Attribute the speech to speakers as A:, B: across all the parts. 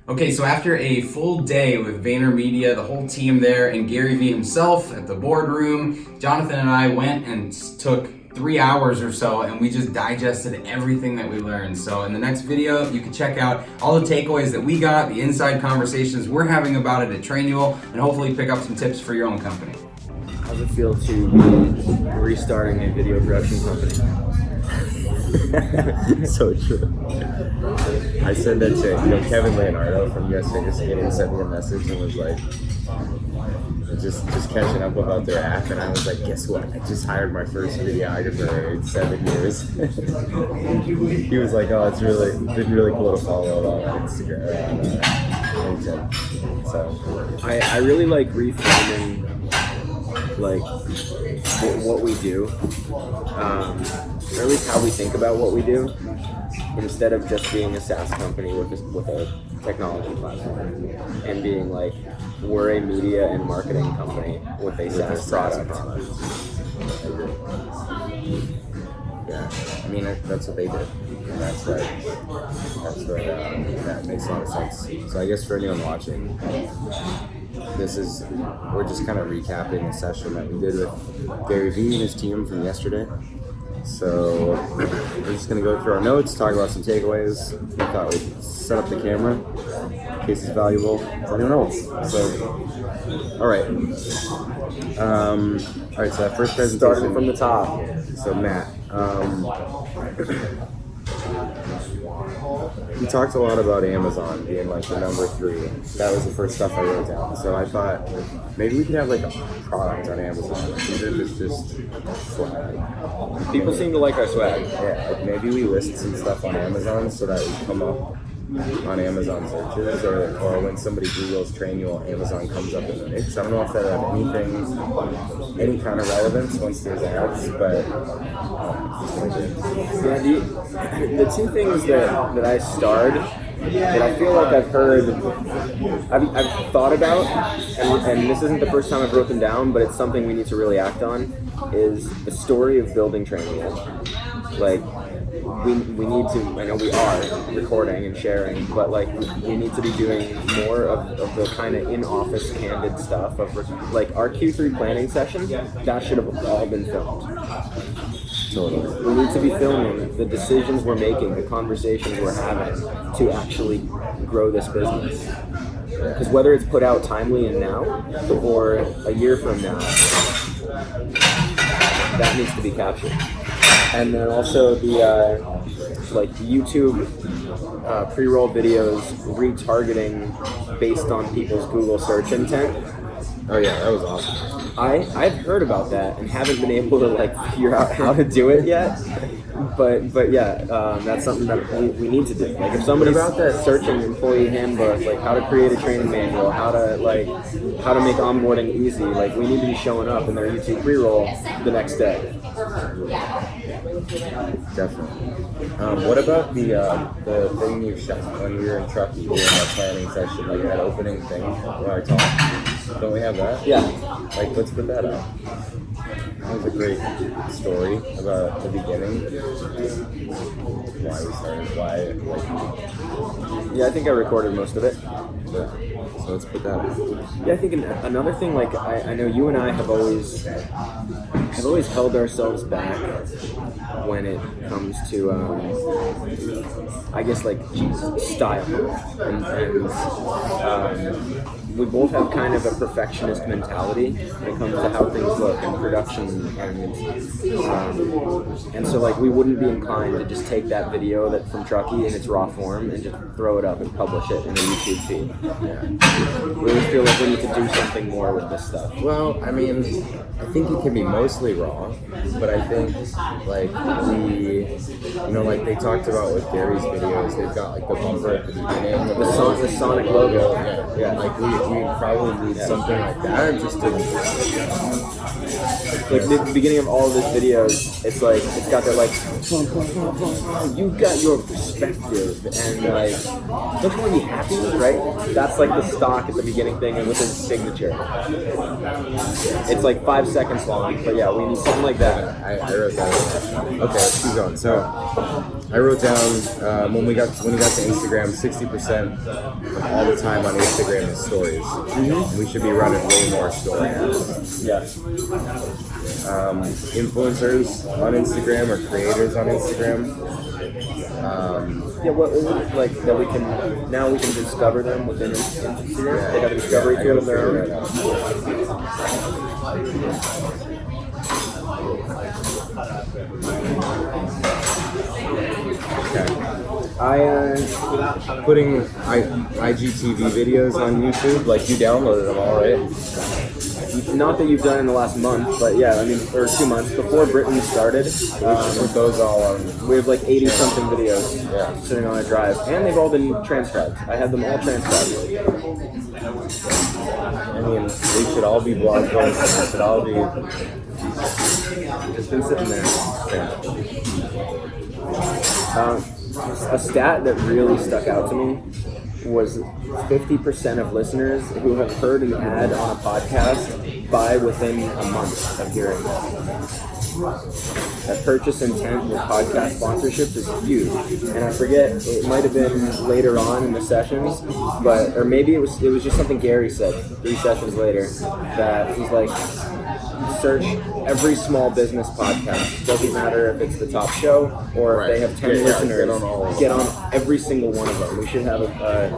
A: Okay, so after a full day with VaynerMedia, the whole team there, and Gary Vee himself at the boardroom, Jonathan and I went and took 3 hours or so, and we just digested everything that we learned. So in the next video, you can check out all the takeaways that we got, the inside conversations we're having about it at Trainual, and hopefully pick up some tips for your own company.
B: How does it feel to be restarting a video production company?
C: So true. I said that to Kevin Leonardo from US Fitness Skating sent me a message and was like, just catching up about their app, and I was like, guess what? I just hired my first videographer in 7 years. He was like, oh, it's been really cool to follow on Instagram, on LinkedIn. So
B: I really like reframing like what we do, or at least how we think about what we do, instead of just being a SaaS company with a technology platform, and being like, we're a media and marketing company with a SaaS product.
C: Yeah, I mean that's what they did. And that makes a lot of sense. So I guess for anyone watching, we're just kind of recapping a session that we did with Gary Vee and his team from yesterday. So we're just gonna go through our notes, talk about some takeaways. We thought we'd set up the camera in case it's valuable for anyone else. So, all right. So that first presentation.
B: Starting from the top.
C: So Matt, we talked a lot about Amazon being like the number 3. That was the first stuff I wrote down. So I thought maybe we could have like a product on Amazon, even if it's just swag.
B: People seem to like our swag.
C: Yeah, like maybe we list some stuff on Amazon so that we come up on Amazon searches, or when somebody Googles Trainual, Amazon comes up in the mix. I don't know if that have any kind of relevance once there's ads, but
B: yeah, the two things that I starred that I feel like I've thought about, and this isn't the first time I've wrote them down, but it's something we need to really act on, is the story of building Trainual. Like, we need to, I know we are recording and sharing, but like we need to be doing more of the kind of in-office candid stuff of like our Q3 planning session. That should have all been filmed.
C: Totally.
B: We need to be filming the decisions we're making, the conversations we're having to actually grow this business. Because whether it's put out timely and now, or a year from now, that needs to be captured. And then also the like YouTube pre-roll videos retargeting based on people's Google search intent.
C: Oh yeah, that was awesome.
B: I've heard about that and haven't been able to like figure out how to do it yet. But yeah, that's something that we need to do. Like if somebody's searching employee handbook, like how to create a training manual, how to make onboarding easy, like we need to be showing up in their YouTube pre-roll the next day.
C: Definitely. What about the thing you shot when we were in Truckee during that planning session, like that opening thing where I talked? Don't we have that?
B: Yeah.
C: Like, let's put that out. That was a great story about the beginning. Why we started,
B: Yeah, I think I recorded most of it.
C: Yeah. So let's put that out.
B: Yeah, I think another thing, like I know you and I have always held ourselves back when it comes to I guess like style, and we both have kind of a perfectionist mentality when it comes to how things look in production environments. And so like we wouldn't be inclined to just take that video from Truckee in its raw form and just throw it up and publish it in a YouTube feed. Yeah. We really feel like we need to do something more with this stuff.
C: Well, I mean, I think it can be mostly raw, but I think like like they talked about with Gary's videos, they've got like the bumper at the beginning,
B: the Sonic logo.
C: Yeah, like we probably need something like that just to
B: like the beginning of all of his videos. It's like it's got that like you got your perspective and like don't you want to be happy, right? That's like the stock at the beginning thing and with his signature. It's like 5 seconds long, but yeah, we need something like that.
C: I wrote that. Okay, let's keep going. So I wrote down when we got to Instagram, 60% of all the time on Instagram is stories. And we should be running way more story ads.
B: Yeah.
C: Influencers on Instagram or creators on Instagram.
B: Yeah, what like that we can discover them within Instagram. They got a discovery tool of their own.
C: Putting IGTV videos on YouTube, like you downloaded them all, right?
B: Not that you've done in the last month, but yeah, I mean, or 2 months before Britain started.
C: With those all on.
B: We have like 80 something videos sitting on a drive, and they've all been transcribed. I had them all transcribed.
C: I mean, they should all be blog posts. They should all be.
B: It's been sitting there. A stat that really stuck out to me was 50% of listeners who have heard an ad on a podcast by within a month of hearing it. That purchase intent with podcast sponsorships is huge. And I forget, it might have been later on in the sessions, or maybe it was just something Gary said 3 sessions later, that he's like, search every small business podcast. Doesn't matter if it's the top show or if they have 10 listeners. Get on every single one of them. We should have a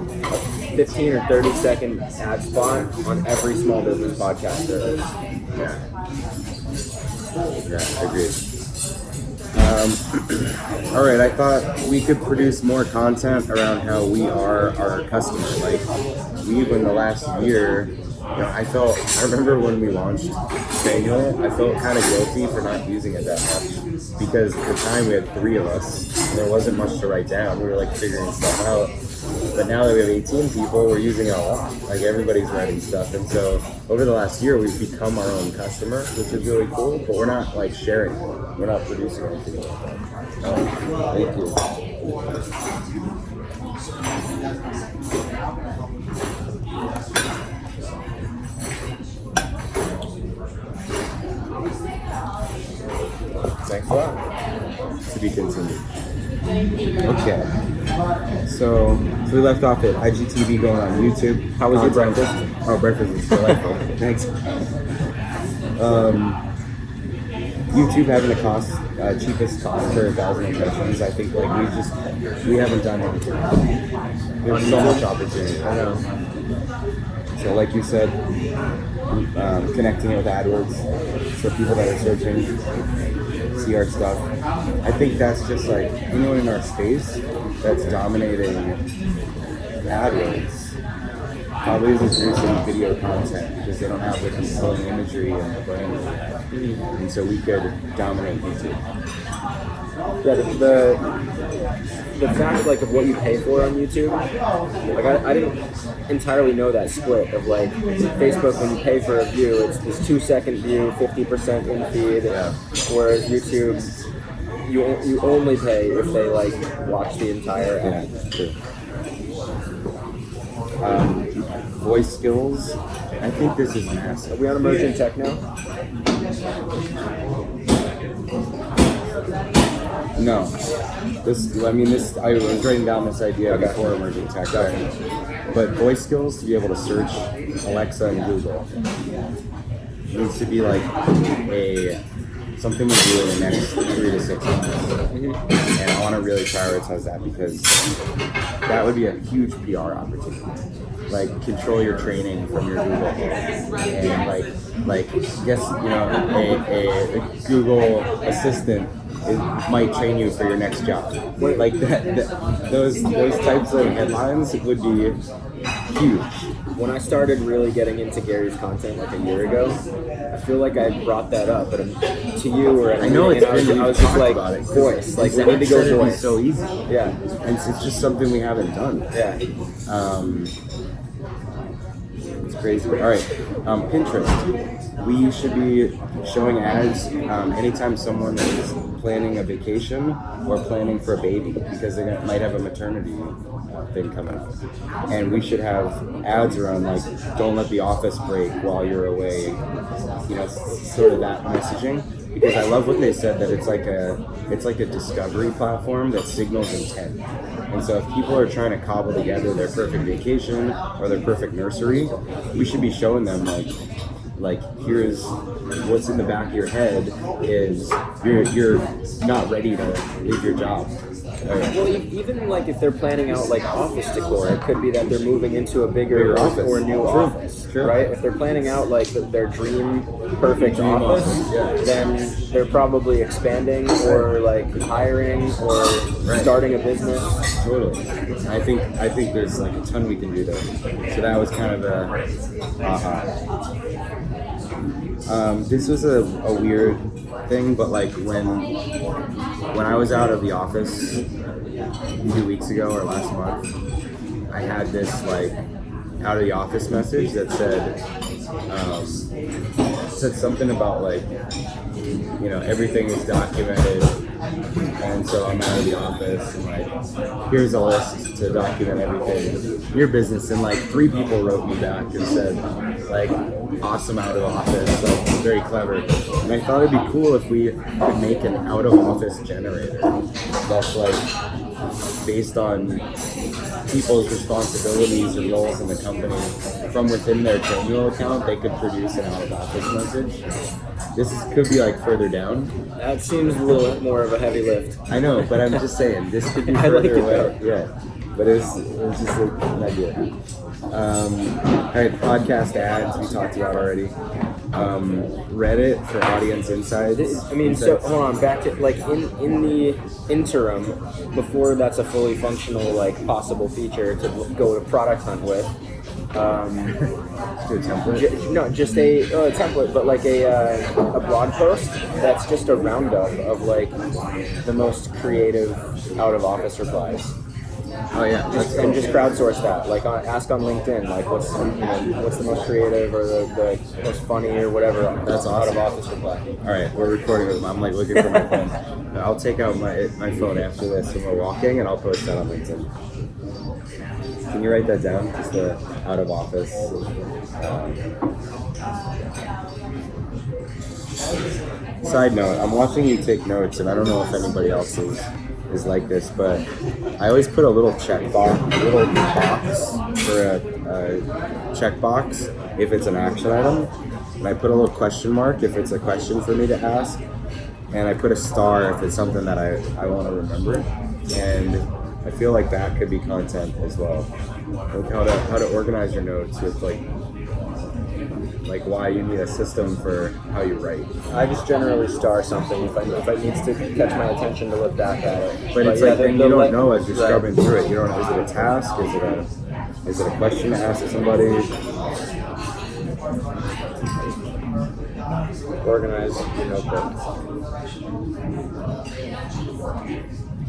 B: 15 or 30 second ad spot on every small business podcast there is.
C: Yeah, I agree. All right, I thought we could produce more content around how we are our customer. Like, in the last year, I remember when we launched Manual, I felt kind of guilty for not using it that much because at the time we had 3 of us and there wasn't much to write down. We were like figuring stuff out. But now that we have 18 people, we're using it a lot. Like everybody's writing stuff. And so over the last year, we've become our own customer, which is really cool, but we're not like sharing it. We're not producing anything like that. Thank you. Thanks a lot. To be continued. Okay. So we left off at IGTV going on YouTube.
B: How was your breakfast?
C: Oh, breakfast is delightful. Thanks. YouTube having the cheapest cost per 1,000 impressions. I think like we haven't done anything. There's so much opportunity. I know. So like you said, connecting it with AdWords for people that are searching, see our stuff. I think that's just like anyone in our space that's dominating AdWords probably isn't producing video content because they don't have the compelling imagery and the brand. And so we could dominate YouTube.
B: Yeah, the fact like of what you pay for on YouTube, like I didn't entirely know that split of like Facebook when you pay for a view, it's this 2-second view, 50% in feed, whereas YouTube you only pay if they like watch the entire ad.
C: Voice skills, I think this is massive.
B: Are we on emerging tech now?
C: No. I was writing down this idea before emerging tech. But voice skills, to be able to search Alexa and Google, needs to be like something we do in the next 3 to 6 months. And I want to really prioritize that because that would be a huge PR opportunity. Like control your training from your Google and like guess a Google assistant might train you for your next job. Like those types of headlines would be huge.
B: When I started really getting into Gary's content like a year ago, I feel like I brought that up, but to you or
C: I know it's
B: I was just like voice, like we need to go voice.
C: So easy.
B: Yeah,
C: and it's just something we haven't done.
B: Yeah.
C: It's crazy. All right, Pinterest. We should be showing ads anytime someone is planning a vacation or planning for a baby because they might have a maternity thing coming up. And we should have ads around like, don't let the office break while you're away, sort of that messaging. because I love what they said, that it's like a discovery platform that signals intent. And so if people are trying to cobble together their perfect vacation or their perfect nursery, we should be showing them like here's what's in the back of your head is you're not ready to leave your job.
B: Well, even like if they're planning out like office decor, it could be that they're moving into a bigger
C: office.
B: or new office, right? If they're planning out like their dream perfect office, then they're probably expanding or like hiring or starting a business.
C: Totally. I think there's like a ton we can do there. So that was kind of a this was a weird thing, but like when I was out of the office 2 weeks ago or last month, I had this like out of the office message that said something about like, you know, everything is documented, and so I'm out of the office and like here's a list to document everything, your business, and like 3 people wrote me back and said like awesome out of office, like very clever. And I thought it'd be cool if we could make an out of office generator that's like based on people's responsibilities and roles in the company. From within their Gmail account, they could produce an out of office message. Could be like further down.
B: That seems a little more of a heavy lift.
C: I know, but I'm just saying this could be further away. Yeah, but it was just like an idea. All right, podcast ads we talked about already. Reddit for audience insights.
B: So hold on, back to like in the interim, before that's a fully functional like possible feature to go to product hunt with.
C: Do a template?
B: Just a template, but like a blog post that's just a roundup of like the most creative out of office replies.
C: Oh yeah,
B: and just crowdsource that. Like ask on LinkedIn, like what's the most creative or the most funny or whatever.
C: That's awesome.
B: Out of office reply.
C: All right, we're recording it. I'm like looking for my phone. I'll take out my phone after this when we're walking, and I'll post that on LinkedIn. Can you write that down? Just the out of office. Side note: I'm watching you take notes, and I don't know if anybody else is like this, but I always put a little box for a checkbox if it's an action item, and I put a little question mark if it's a question for me to ask, and I put a star if it's something that I want to remember, and I feel like that could be content as well. Like how to organize your notes with like why you need a system for how you write.
B: I just generally star something if it needs to catch my attention to look back at it.
C: But it's like then you don't know as you're scrubbing through it. You don't. Is it a task? Is it a question to ask somebody?
B: Organize your notebook.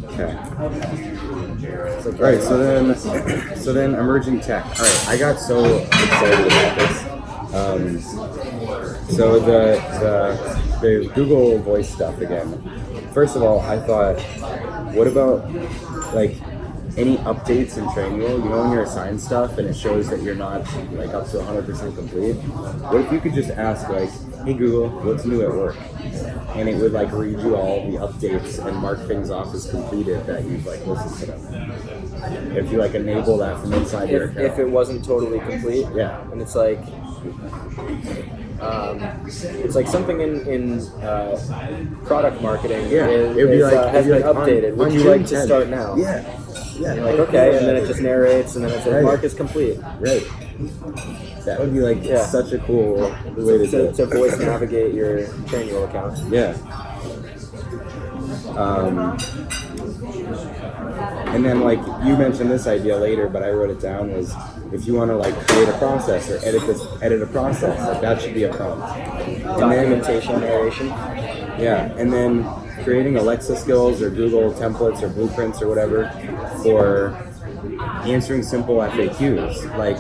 C: Okay. All right. So then emerging tech. All right. I got so excited about this. So the Google Voice stuff again. First of all, I thought, what about like any updates in Trainual? You know when you're assigned stuff and it shows that you're not like up to 100% complete? What if you could just ask like, hey Google, what's new at work? And it would like read you all the updates and mark things off as completed that you've like listened to them. If you like enable that from inside your account.
B: If it wasn't totally complete.
C: Yeah.
B: And it's like something in product marketing has been updated. Would you like to start now?
C: Yeah.
B: And you're like, okay, and then it just narrates, and then it says, mark is complete.
C: Right. That would be like such a cool way to
B: voice navigate your Trainual account.
C: Yeah. And then like you mentioned this idea later, but I wrote it down, was if you want to like create a process or edit a process, like that should be a prompt.
B: Documentation, narration.
C: Yeah, and then creating Alexa skills or Google templates or blueprints or whatever for answering simple FAQs, like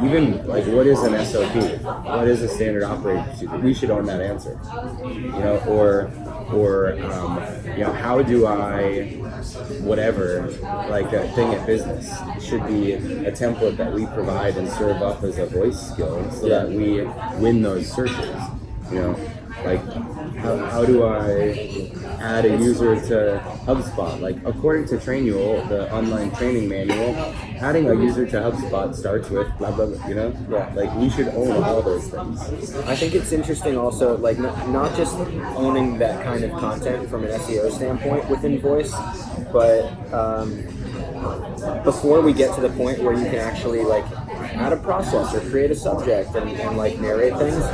C: even like what is an SOP? What is a standard operating procedure? We should own that answer, you know, or you know, how do I whatever, like a thing at business should be a template that we provide and serve up as a voice skill so that we win those searches, you know. Like, how do I add a user to HubSpot? Like, according to Trainual, the online training manual, adding a user to HubSpot starts with blah, blah, blah, you know?
B: Yeah.
C: Like, we should own all those things.
B: I think it's interesting also, like, not just owning that kind of content from an SEO standpoint within Voice, but before we get to the point where you can actually, like, add a process or create a subject and like, narrate things,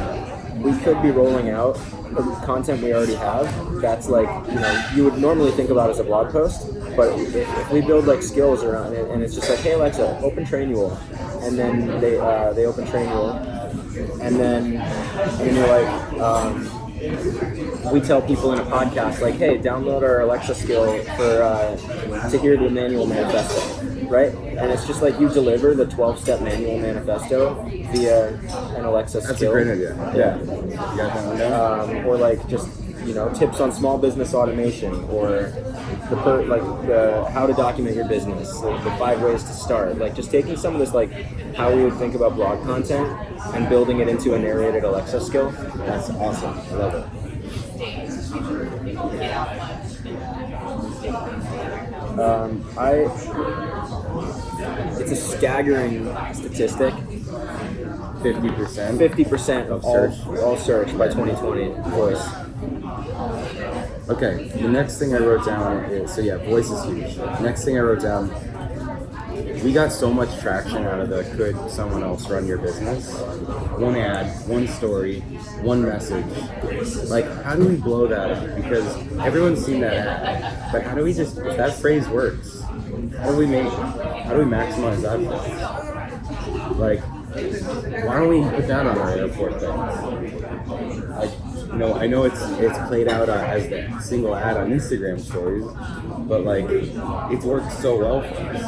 B: we could be rolling out content we already have that's like, you know, you would normally think about as a blog post, but if we build like skills around it and it's just like, hey Alexa, open Trainual, and then they open Trainual, and then you're like, we tell people in a podcast like, hey, download our Alexa skill to hear the manual manifesto, right? And it's just like you deliver the 12-step manual manifesto via an Alexa skill.
C: That's a great idea. Yeah. You got that one down?
B: Or like just, you know, tips on small business automation, or the how to document your business, the 5 ways to start. Like just taking some of this, like how we would think about blog content and building it into a narrated Alexa skill.
C: That's awesome. I love it.
B: It's a staggering statistic.
C: 50%.
B: 50% of all search by 2020 voice.
C: Okay, the next thing I wrote down is, voice is huge. Next thing I wrote down, we got so much traction out of the could someone else run your business? One ad, one story, one message. Like, how do we blow that up? Because everyone's seen that ad, but how do we if that phrase works, how do we maximize that phrase? Like, why don't we put that on our airport things? Like, you know, I know it's played out as the single ad on Instagram stories, but like, it's worked so well for us.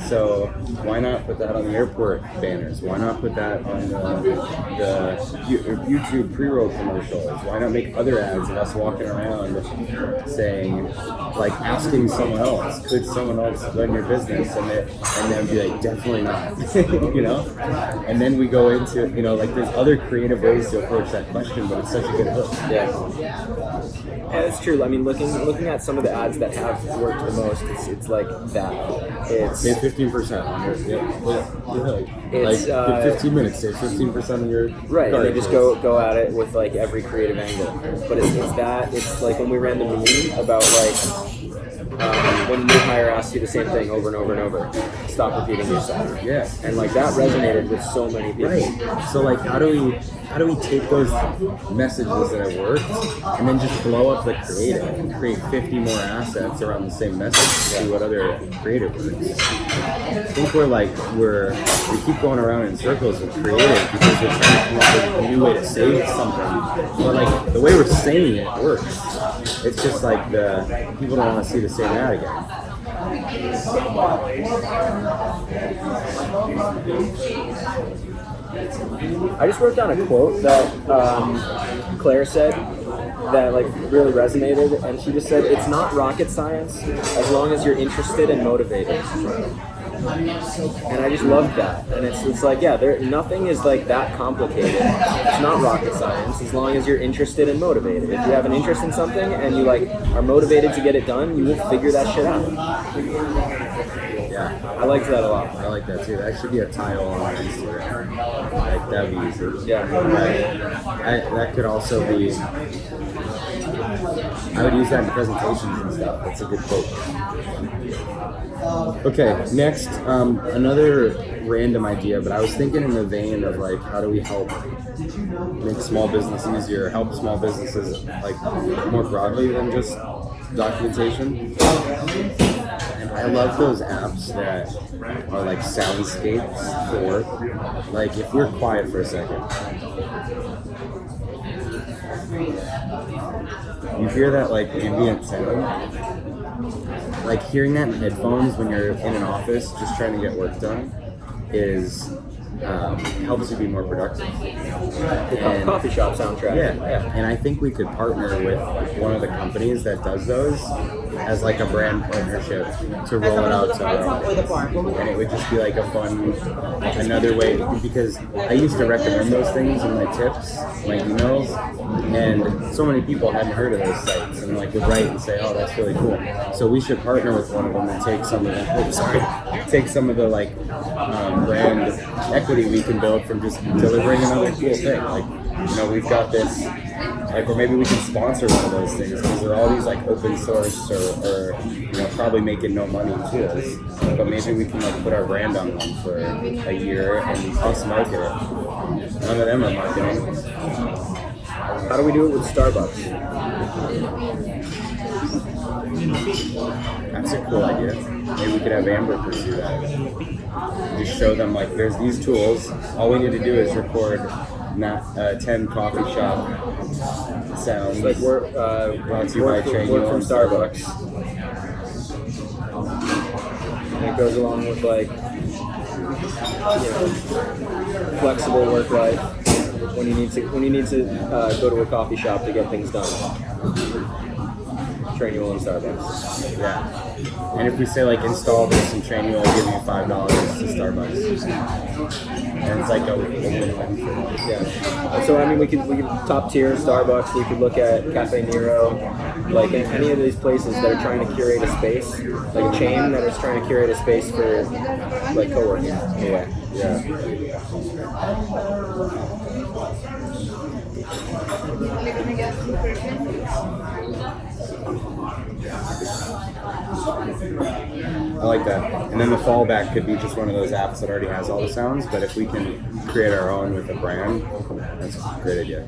C: So why not put that on the airport banners? Why not put that on the YouTube pre-roll commercials? Why not make other ads of us walking around saying, like, asking someone else, could someone else run your business? And then be like, definitely not, you know? And then we go into, you know, like, there's other creative ways to approach that question, but it's such a good hook.
B: Yeah, it's true. I mean, looking at some of the ads that have worked the most, it's like that. It's
C: save 15% on your
B: It's,
C: like 15 minutes, save 15% on your
B: right. And they
C: card.
B: just go at it with like every creative angle. But it's like when we ran the meme about like when new hire asks you the same thing over and over and over, stop repeating yourself.
C: Yeah,
B: and like that resonated with so many people.
C: Right. So like, how do we take those messages that have worked and then just blow up the creative and create 50 more assets around the same message to see what other creative works? I think we keep going around in circles with creative because we're trying to come up with a new way to say something. But like, the way we're saying it works. It's just like the people don't want to see the same ad again.
B: I just wrote down a quote that Claire said that like really resonated, and she just said, "It's not rocket science as long as you're interested and motivated." And I just loved that. And it's like, yeah, nothing is like that complicated. It's not rocket science as long as you're interested and motivated. If you have an interest in something and you like are motivated to get it done, you will figure that shit out.
C: Yeah,
B: I liked that a lot.
C: I like that too. That should be a title on our Instagram. Like, that'd be easy.
B: Yeah.
C: That could also be. I would use that in presentations and stuff. That's a good quote. Okay, next, another random idea, but I was thinking in the vein of like, how do we help make small business easier, help small businesses like more broadly than just documentation. And I love those apps that are like soundscapes for work. Like, if we're quiet for a second, you hear that like ambient sound? Like, hearing that in headphones when you're in an office just trying to get work done is helps you be more productive.
B: The coffee shop soundtrack.
C: Yeah, and I think we could partner with one of the companies that does those as like a brand partnership to roll it out to and it would just be like a fun another way, because I used to recommend those things in my tips, my emails, and so many people hadn't heard of those sites and like would write and say, oh, that's really cool. So we should partner with one of them and take some of the like brand equity we can build from just delivering another cool thing. Like, you know, we've got this, like, or maybe we can sponsor one of those things, because they're all these like open source or you know, probably making no money to us, but maybe we can like put our brand on them for a year and us market it. None of them are marketing.
B: How do we do it with Starbucks?
C: That's a cool idea. Maybe we could have Amber pursue that. Just show them like there's these tools. All we need to do is record 10 coffee shop sounds.
B: Like we're
C: brought to you by Trainual
B: from Starbucks. And it goes along with like, you know, flexible work life when you need to go to a coffee shop to get things done. Trainual and Starbucks.
C: Yeah. And if we say like install this and Trainual will give you $5 to Starbucks. And it's like a win-win for them.
B: Yeah. So I mean, we could top tier Starbucks. We could look at Cafe Nero, like any of these places that are trying to curate a space, like a chain that is trying to curate a space for like co-working.
C: Yeah. Yeah. I like that. And then the fallback could be just one of those apps that already has all the sounds, but if we can create our own with a brand, that's a great idea.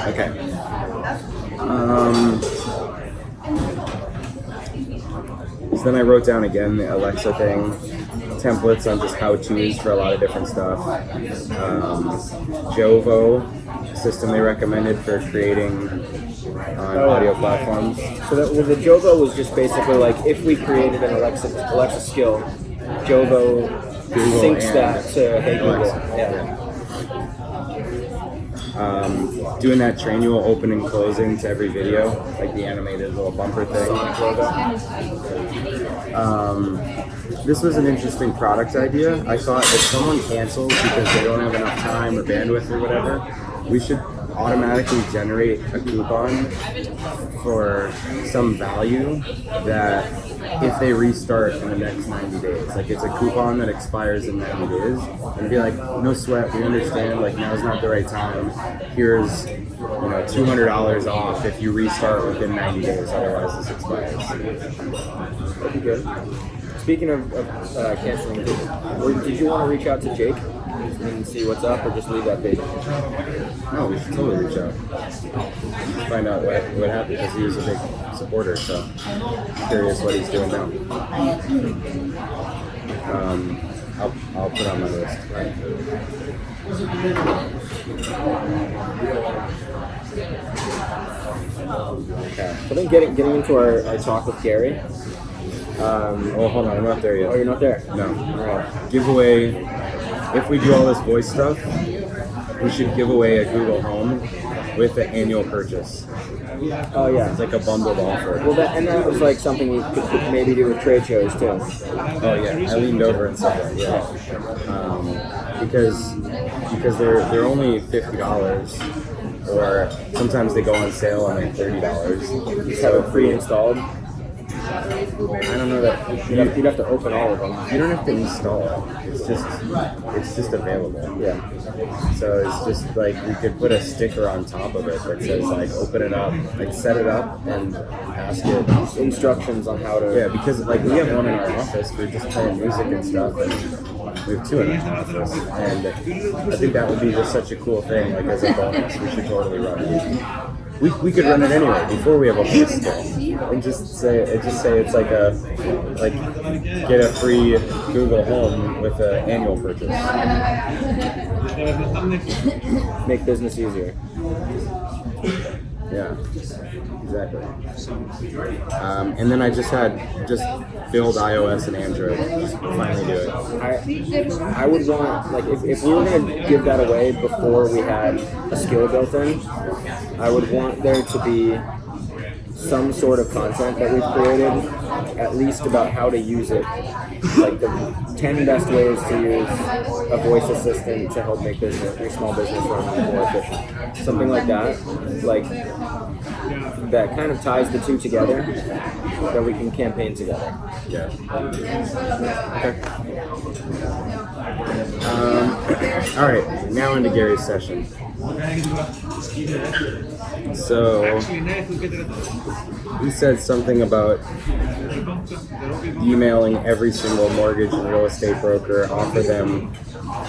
C: Okay. So then I wrote down again the Alexa thing, templates on just how-tos for a lot of different stuff. Jovo, system they recommended for creating on audio platforms.
B: So the Jovo was just basically like if we created an Alexa skill, Jovo syncs that to Hey Google. Yeah.
C: Doing that Trainual open and closing to every video, like the animated little bumper thing. This was an interesting product idea. I thought if someone cancels because they don't have enough time or bandwidth or whatever, we should automatically generate a coupon for some value that if they restart in the next 90 days, like it's a coupon that expires in 90 days, and be like, no sweat, we understand, like now's not the right time, here's, you know, $200 off if you restart within 90 days, otherwise this expires.
B: That'd be good. Speaking of canceling, did you want to reach out to Jake and see what's up, or just leave that page?
C: No, we should totally reach out. Find out what happened, because he was a big supporter, so I'm curious what he's doing now. I'll put on my list. Okay.
B: I think getting into our talk with Gary.
C: Oh, hold on, I'm not there yet.
B: Oh, you're not there?
C: No.
B: All right.
C: Giveaway. If we do all this voice stuff, we should give away a Google Home with the annual purchase.
B: Oh yeah.
C: It's like a bundled offer.
B: Well, that was like something we could maybe do with trade shows too.
C: Oh yeah, I leaned over and said that. Yeah. Because they're only $50, or sometimes they go on sale on like $30.
B: Just have it pre-installed.
C: I don't know that
B: You'd have to open all of them.
C: you don't have to install it. It's just available.
B: Yeah.
C: So it's just like we could put a sticker on top of it that says like open it up, like set it up and ask it
B: Instructions on how to.
C: Yeah, because like we have one in our office for just playing music and stuff, and we have two in our office, and I think that would be just such a cool thing. Like as a bonus, we should totally run it. We could run it anyway before we have a voice skill, and just say it's like get a free Google Home with an annual purchase.
B: Make business easier.
C: Yeah, exactly. And then I just build iOS and Android. Just finally do it.
B: I would want, like, if we were going to give that away before we had a skill built in, I would want there to be some sort of content that we've created, at least about how to use it, like the 10 best ways to use a voice assistant to help make your small business run more efficient. Something like that, like that kind of ties the two together, that we can campaign together.
C: Yeah. Okay. All right, now into Gary's session. So he said something about emailing every single mortgage and real estate broker, offer them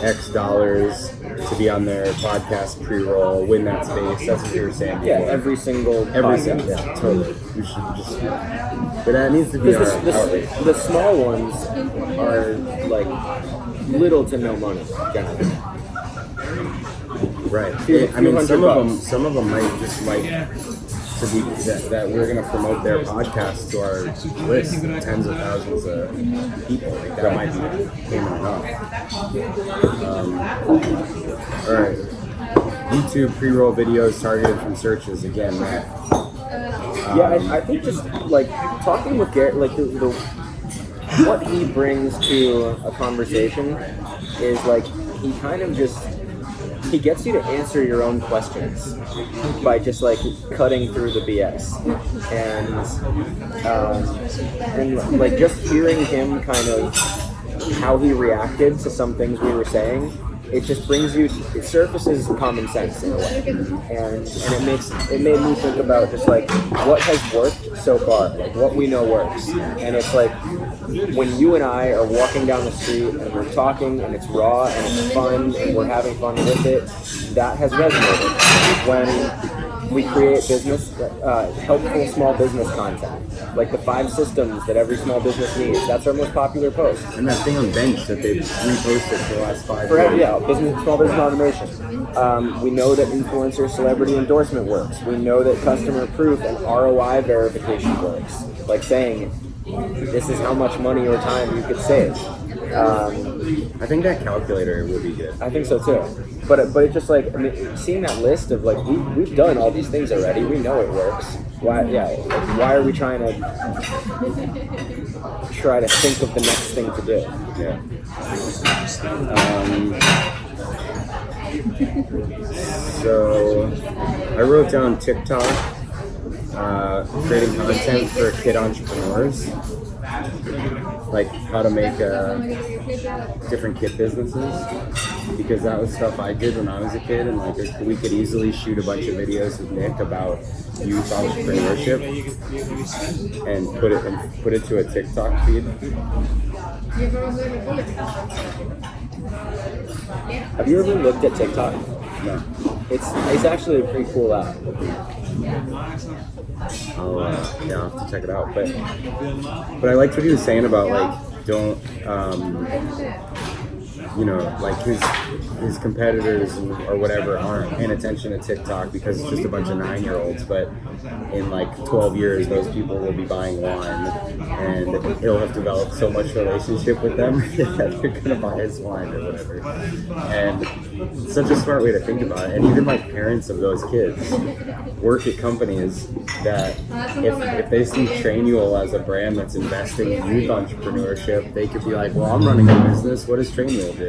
C: X dollars to be on their podcast pre-roll, win that space. That's what you were saying before.
B: Yeah, every single.
C: Yeah, totally. We should just. But that needs to be our outreach.
B: The small ones are like little to no money, generally.
C: Right. I mean, some of them might just like to be that we're going to promote their podcast to our list, tens of thousands of people. Like that might be payment enough. All right. YouTube pre-roll videos targeted from searches again.
B: I think just like talking with Garrett, like the what he brings to a conversation is like he kind of just. He gets you to answer your own questions by just like cutting through the BS, and like just hearing him kind of how he reacted to some things we were saying. It just brings you. It surfaces common sense in a way, and it made me think about just like what has worked so far, like what we know works, and it's like when you and I are walking down the street and we're talking and it's raw and it's fun and we're having fun with it, that has resonated. When we create helpful small business content, like the 5 systems that every small business needs. That's our most popular post.
C: And that thing on Bench that they've reposted for the last 5 years.
B: Yeah, small business automation. We know that influencer celebrity endorsement works. We know that customer proof and ROI verification works. Like saying, this is how much money or time you could save.
C: I think that calculator would be good.
B: I think so too. But it's just like, I mean, seeing that list of like we've done all these things already. We know it works. Why are we trying to think of the next thing to do?
C: Yeah. So I wrote down TikTok, creating content for kid entrepreneurs, like how to make different kid businesses, because that was stuff I did when I was a kid, and like we could easily shoot a bunch of videos with Nick about youth entrepreneurship and put it to a TikTok feed.
B: Have you ever looked at TikTok?
C: No.
B: It's actually a pretty cool app.
C: I'll have to check it out. But I liked what he was saying about like don't like his competitors or whatever aren't paying attention to TikTok because it's just a bunch of 9-year-olds. But in like 12 years, those people will be buying wine, and he'll have developed so much relationship with them that they're gonna buy his wine or whatever. And it's such a smart way to think about it. And even like parents of those kids work at companies that if they see Trainual as a brand that's investing in youth entrepreneurship, they could be like, well, I'm running a business. What does Trainual do?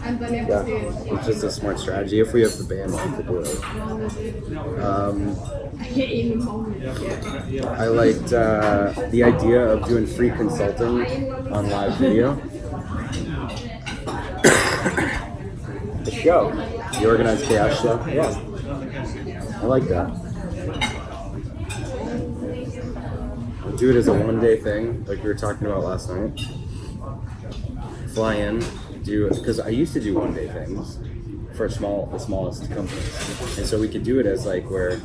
C: Yeah, it's just a smart strategy if we have the bandwidth to do it. I liked the idea of doing free consulting on live video.
B: The show.
C: The Organized Chaos show?
B: Yeah.
C: I like that. I'll do it as a one-day thing, like we were talking about last night. Fly in, do it, because I used to do one-day things for the smallest companies. And so we could do it as like where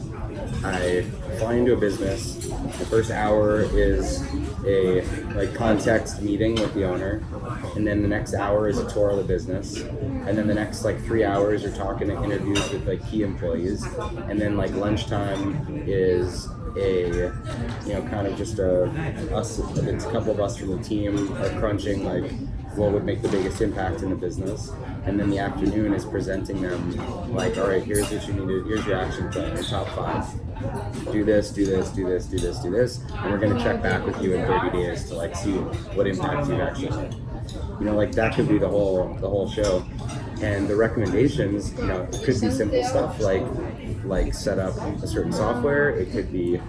C: I fly into a business, the first hour is a like context meeting with the owner, and then the next hour is a tour of the business, and then the next like 3 hours are talking to interviews with like key employees, and then like lunchtime is a kind of just it's a couple of us from the team are crunching like what would make the biggest impact in the business, and then the afternoon is presenting them like, all right, here's what you need to, here's your action plan, your top 5. Do this, do this, do this, do this, do this, and we're gonna check back with you in 30 days to like see what impact you've actually had. You know, like that could be the whole show. And the recommendations, you know, it could be simple stuff like set up a certain software. It could be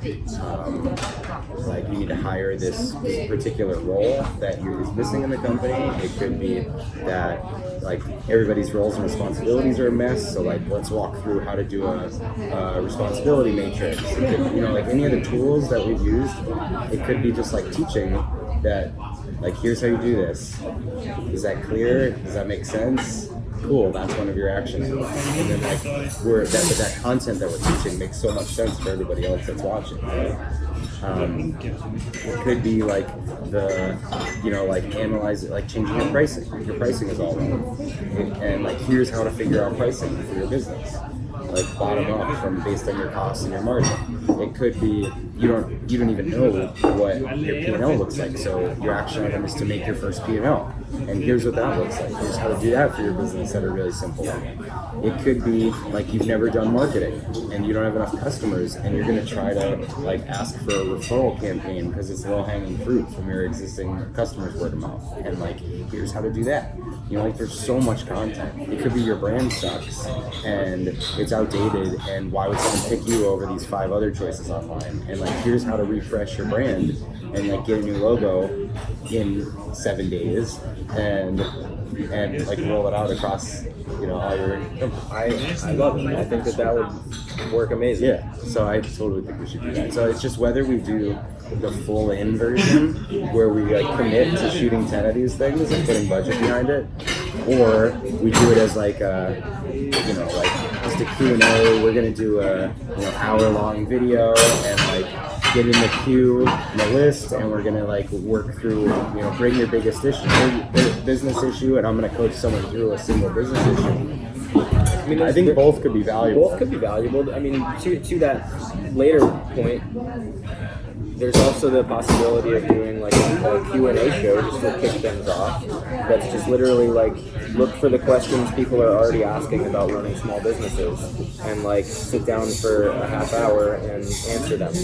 C: like you need to hire this particular role that is missing in the company. It could be that like everybody's roles and responsibilities are a mess. So like let's walk through how to do a responsibility matrix. It could, you know, like any of the tools that we've used. It could be just like teaching that like here's how you do this. Is that clear? Does that make sense? Cool, that's one of your action items. And then like that content that we're teaching makes so much sense for everybody else that's watching, right? It could be like like analyze it, like changing your pricing. Your pricing is all wrong. And like here's how to figure out pricing for your business. Like bottom up from based on your costs and your margin. It could be you don't even know what your P&L looks like. So your action item is to make your first P&L. And here's what that looks like. Here's how to do that for your business at a really simple way. It could be like you've never done marketing and you don't have enough customers and you're going to try to like ask for a referral campaign because it's low-hanging fruit from your existing customers word of mouth. And like, here's how to do that. You know, like there's so much content. It could be your brand sucks and it's outdated and why would someone pick you over these 5 other choices online? And like, here's how to refresh your brand and like get a new logo in 7 days and like roll it out across, you know, all your.
B: I love it. I think that would work amazing.
C: Yeah. So I totally think we should do that. So it's just whether we do the full in version where we like commit to shooting 10 of these things and putting budget behind it, or we do it as like a, you know, like just a Q&A. We're gonna do a hour-long video and like get in the queue and the list, and we're gonna like work through, bring your biggest issue, business issue, and I'm gonna coach someone through a single business issue.
B: I mean,
C: I think both could be valuable.
B: Both could be valuable. I mean, to that later point, there's also the possibility of doing like a Q&A show just to kick things off. That's just literally like look for the questions people are already asking about running small businesses and like sit down for a half hour and answer them.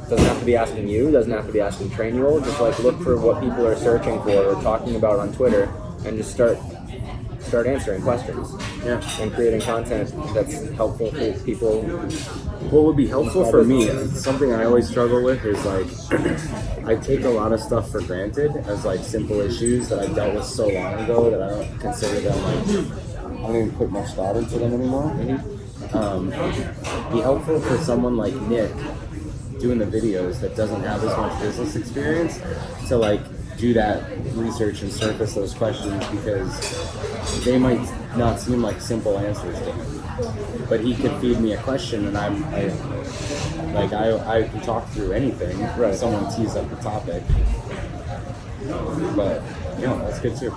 B: Doesn't have to be asking you, doesn't have to be asking Trainual, just like look for what people are searching for or talking about on Twitter and just start answering questions.
C: Yeah.
B: And creating content that's helpful for people.
C: What would be helpful for me, something I always struggle with is like, I take a lot of stuff for granted as like simple issues that I dealt with so long ago that I don't consider them like, I don't even put much thought into them anymore. Be helpful for someone like Nick doing the videos that doesn't have as much business experience to like do that research and surface those questions because they might not seem like simple answers to him. But he could feed me a question and I can talk through anything. Right. Someone tees up the topic. But that's good too.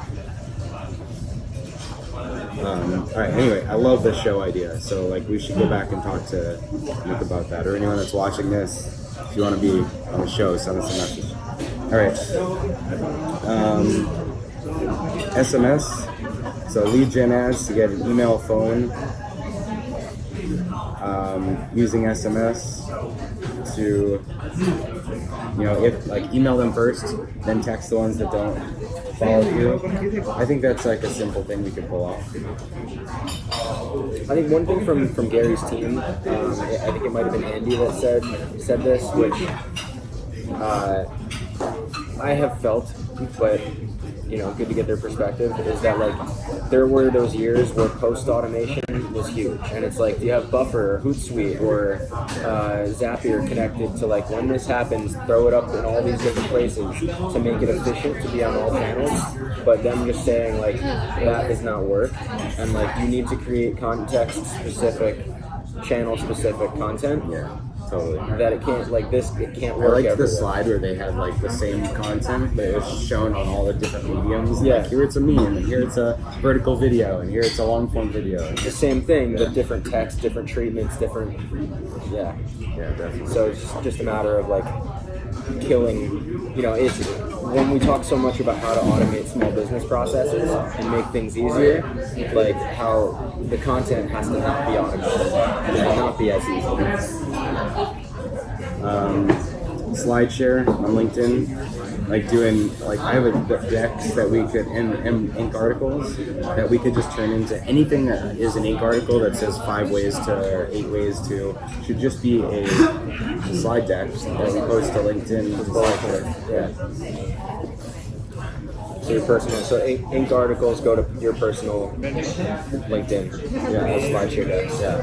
C: Alright, anyway, I love this show idea. So like we should go back and talk to Nick about that. Or anyone that's watching this, if you want to be on the show, send us a message. Alright. SMS. So lead gen ads to get an email, phone. Using SMS to, if like email them first, then text the ones that don't follow you. I think that's like a simple thing we could pull off.
B: I think one thing from Gary's team, I think it might have been Andy that said this, which I have felt, but good to get their perspective, is that like there were those years where post automation was huge, and it's like, do you have Buffer or Hootsuite or Zapier connected to like when this happens, throw it up in all these different places to make it efficient to be on all channels, but them just saying like that does not work, and like you need to create context specific, channel specific content.
C: Yeah. Totally.
B: That it can't work.
C: I liked the slide where they had like the same content, but it was shown on all the different mediums.
B: Yeah.
C: Like, here it's a meme, and here it's a vertical video, and here it's a long form video.
B: The same thing, but different text, different treatments, different. Yeah.
C: Yeah, definitely.
B: So it's just a matter of like killing. It's when we talk so much about how to automate small business processes and make things easier, like how the content has to not be automated, and not be as easy.
C: SlideShare on LinkedIn, like doing, like I have a decks that we could, and ink articles that we could just turn into anything that is an ink article that says 5 ways to, or 8 ways to, should just be a slide deck that we post to LinkedIn.
B: Yeah. So your personal, so ink articles go to your personal LinkedIn. Yeah, SlideShare decks. Yeah.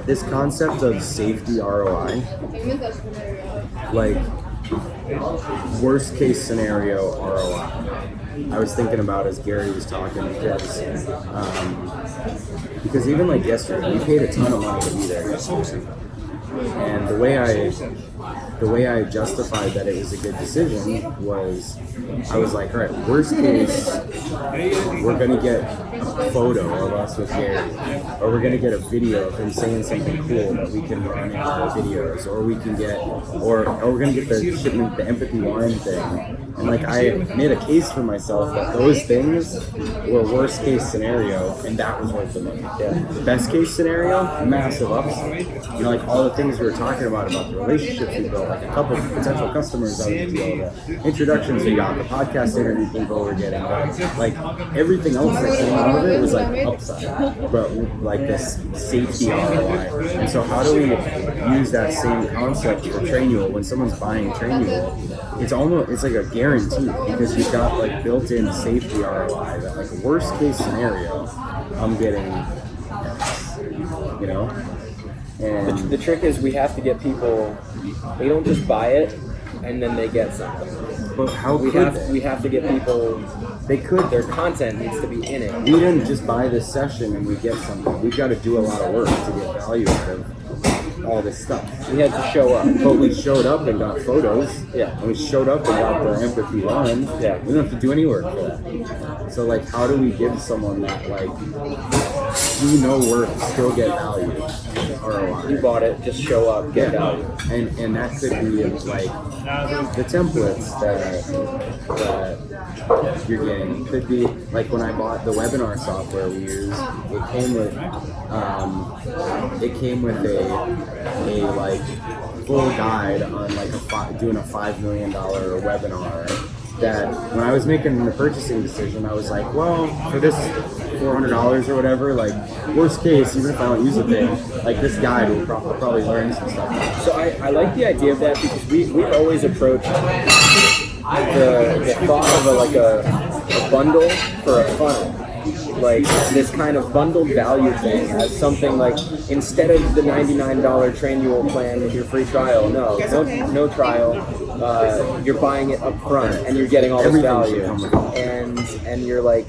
C: This concept of safety ROI, like worst case scenario ROI, I was thinking about as Gary was talking, because even like yesterday, we paid a ton of money to be there yesterday. And the way I justified that it was a good decision was, I was like, all right, worst case, we're gonna get a photo of us with Gary, or we're gonna get a video of him saying something cool that we can run into the videos, or we can get, or we're gonna get the shipment, the empathy wine thing. And like I made a case for myself that those things were worst case scenario, and that was worth the money. Yeah. Best case scenario, massive upside. You know, like all the things we were talking about the relationships we built, like a couple of potential customers out of the deal, the introductions we got, the podcast interview people we're getting, like everything else that came out of it was like upside, but like this safety ROI. And so how do we use that same concept for Trainual when someone's buying Trainual? It's like a guarantee, because you've got like built-in safety ROI that like worst case scenario, I'm getting X, you know? And
B: the trick is we have to get people, they don't just buy it and then they get something.
C: But how
B: we have to get people, their content needs to be in it.
C: We didn't just buy this session and we get something. We've got to do a lot of work to get value out of all this stuff.
B: We had to show up.
C: But we showed up and got photos.
B: Yeah.
C: And we showed up and got the empathy run.
B: Yeah.
C: We don't have to do any work for that. So like, how do we give someone that, like, do no work, still get value? ROI.
B: You bought it, just show up, get value.
C: And that could be like the templates that you're getting. Could be like when I bought the webinar software we use, it came with a like full guide on like doing a $5 million webinar. That when I was making the purchasing decision, I was like, well, for this $400 or whatever, like worst case, even if I don't use the thing, like this guide will probably learn some stuff.
B: So I like the idea of that, because we've always approached the thought of a bundle for a funnel. Like this kind of bundled value thing as something like, instead of the $99 Trainual plan with your free trial, no trial, you're buying it up front and you're getting all this value, and you're like,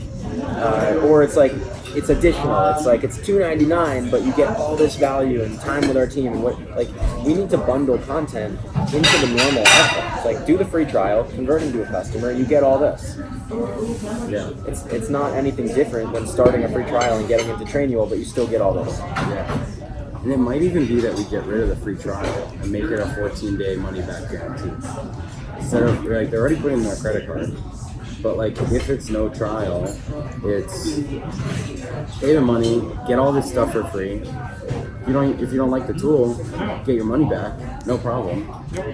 B: or it's like, it's additional. It's like it's $2.99, but you get all this value and time with our team. And we need to bundle content into the normal offer. It's like, do the free trial, convert into a customer, you get all this.
C: Yeah.
B: It's not anything different than starting a free trial and getting into Trainual, but you still get all this.
C: Yeah. And it might even be that we get rid of the free trial and make it a 14-day money-back guarantee. Instead of, like, they're already putting in their credit card. But like, if it's no trial, it's pay the money, get all this stuff for free. If you don't like the tool, get your money back, no problem.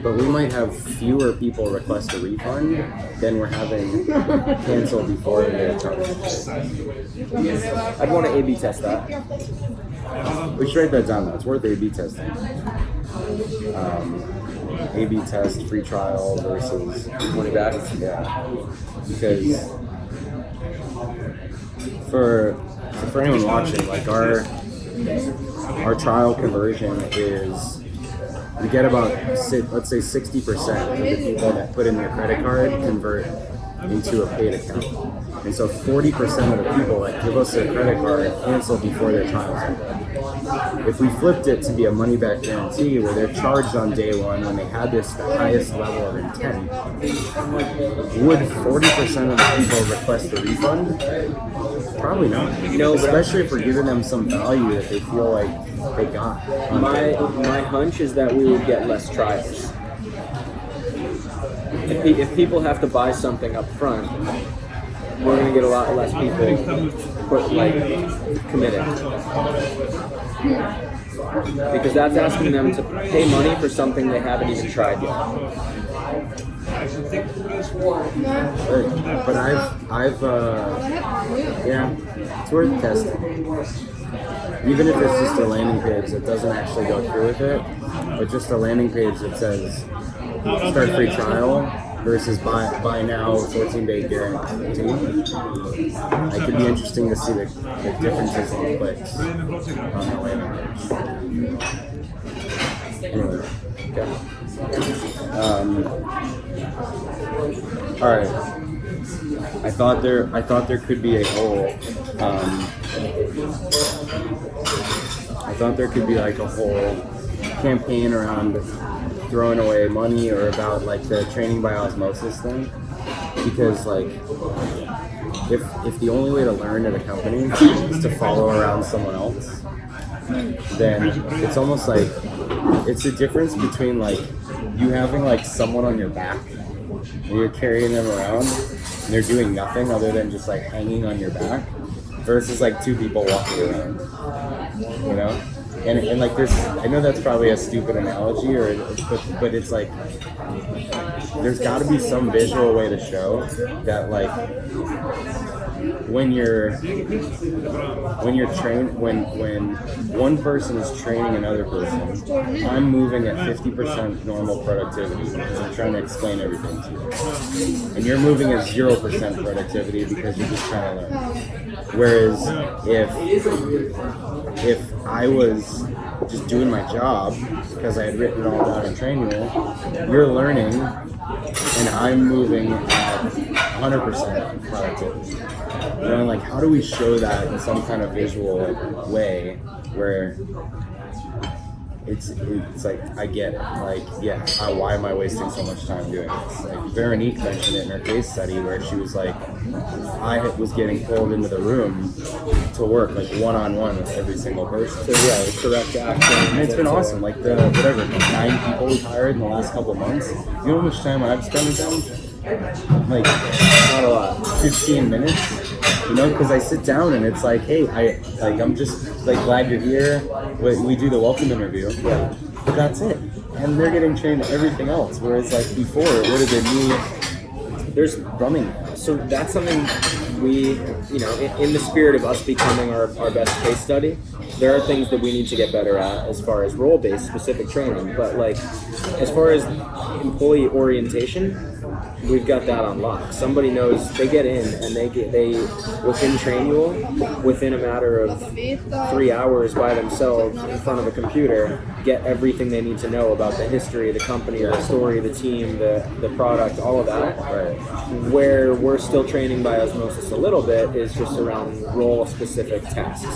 C: But we might have fewer people request a refund than we're having canceled before they're charged.
B: I'd want to A/B test that.
C: We should write that down though. It's worth A/B testing. A/B test, free trial versus
B: money back.
C: Yeah. Because for anyone watching, like our trial conversion is, we get about, let's say 60% of the people that put in their credit card convert into a paid account. And so 40% of the people that give us their credit card cancel before their trials over. If we flipped it to be a money-back guarantee where they're charged on day one when they had the highest level of intent, would 40% of the people request a refund? Probably not. Especially if we're giving them some value that they feel like they got.
B: My hunch is that we would get less trials. if people have to buy something up front, we're going to get a lot less people committed. Because that's asking them to pay money for something they haven't even tried yet.
C: But yeah, it's worth testing. Even if it's just a landing page that doesn't actually go through with it, but just a landing page that says start free trial versus buy now 14-day guarantee. It could be interesting to see the differences in clicks on the landing page. Anyway, okay. All right. I thought there could be a whole. I thought there could be like a whole campaign around throwing away money or about like the training by osmosis thing, because like if the only way to learn at a company is to follow around someone else, then it's almost like it's the difference between like you having like someone on your back and you're carrying them around and they're doing nothing other than just like hanging on your back versus like two people walking around, you know? And like there's, I know that's probably a stupid analogy, but it's like there's got to be some visual way to show that like when one person is training another person, I'm moving at 50% normal productivity because I'm trying to explain everything to you, and you're moving at 0% productivity because you're just trying to learn. Whereas if I was just doing my job because I had written it all down in training wheel, you're learning and I'm moving at 100% productivity. You know, like how do we show that in some kind of visual way where it's like I get it, like yeah, why am I wasting so much time doing this? Like Veronique mentioned it in her case study where she was like, I was getting pulled into the room to work like one-on-one with every single person. So yeah, correct action. And it's been awesome. Like the 9 people we've hired in the last couple of months. You know how much time I've spent with them? Like not a lot. 15 minutes. You know, because I sit down and it's like, hey, I'm just like glad you're here. We do the welcome interview, but that's it. And they're getting trained to everything else. Whereas like before, it would have been me. There's running. So that's something we, you know, in the spirit of us becoming our best case study, there are things that we need to get better at as far as role-based specific training. But like, as far as employee orientation, we've got that on lock. Somebody knows, they get in and they within Trainual, within a matter of 3 hours by themselves in front of a computer, get everything they need to know about the history of the company, the story, the team, the product, all of that. Right. Where we're still training by osmosis a little bit is just around role-specific tasks.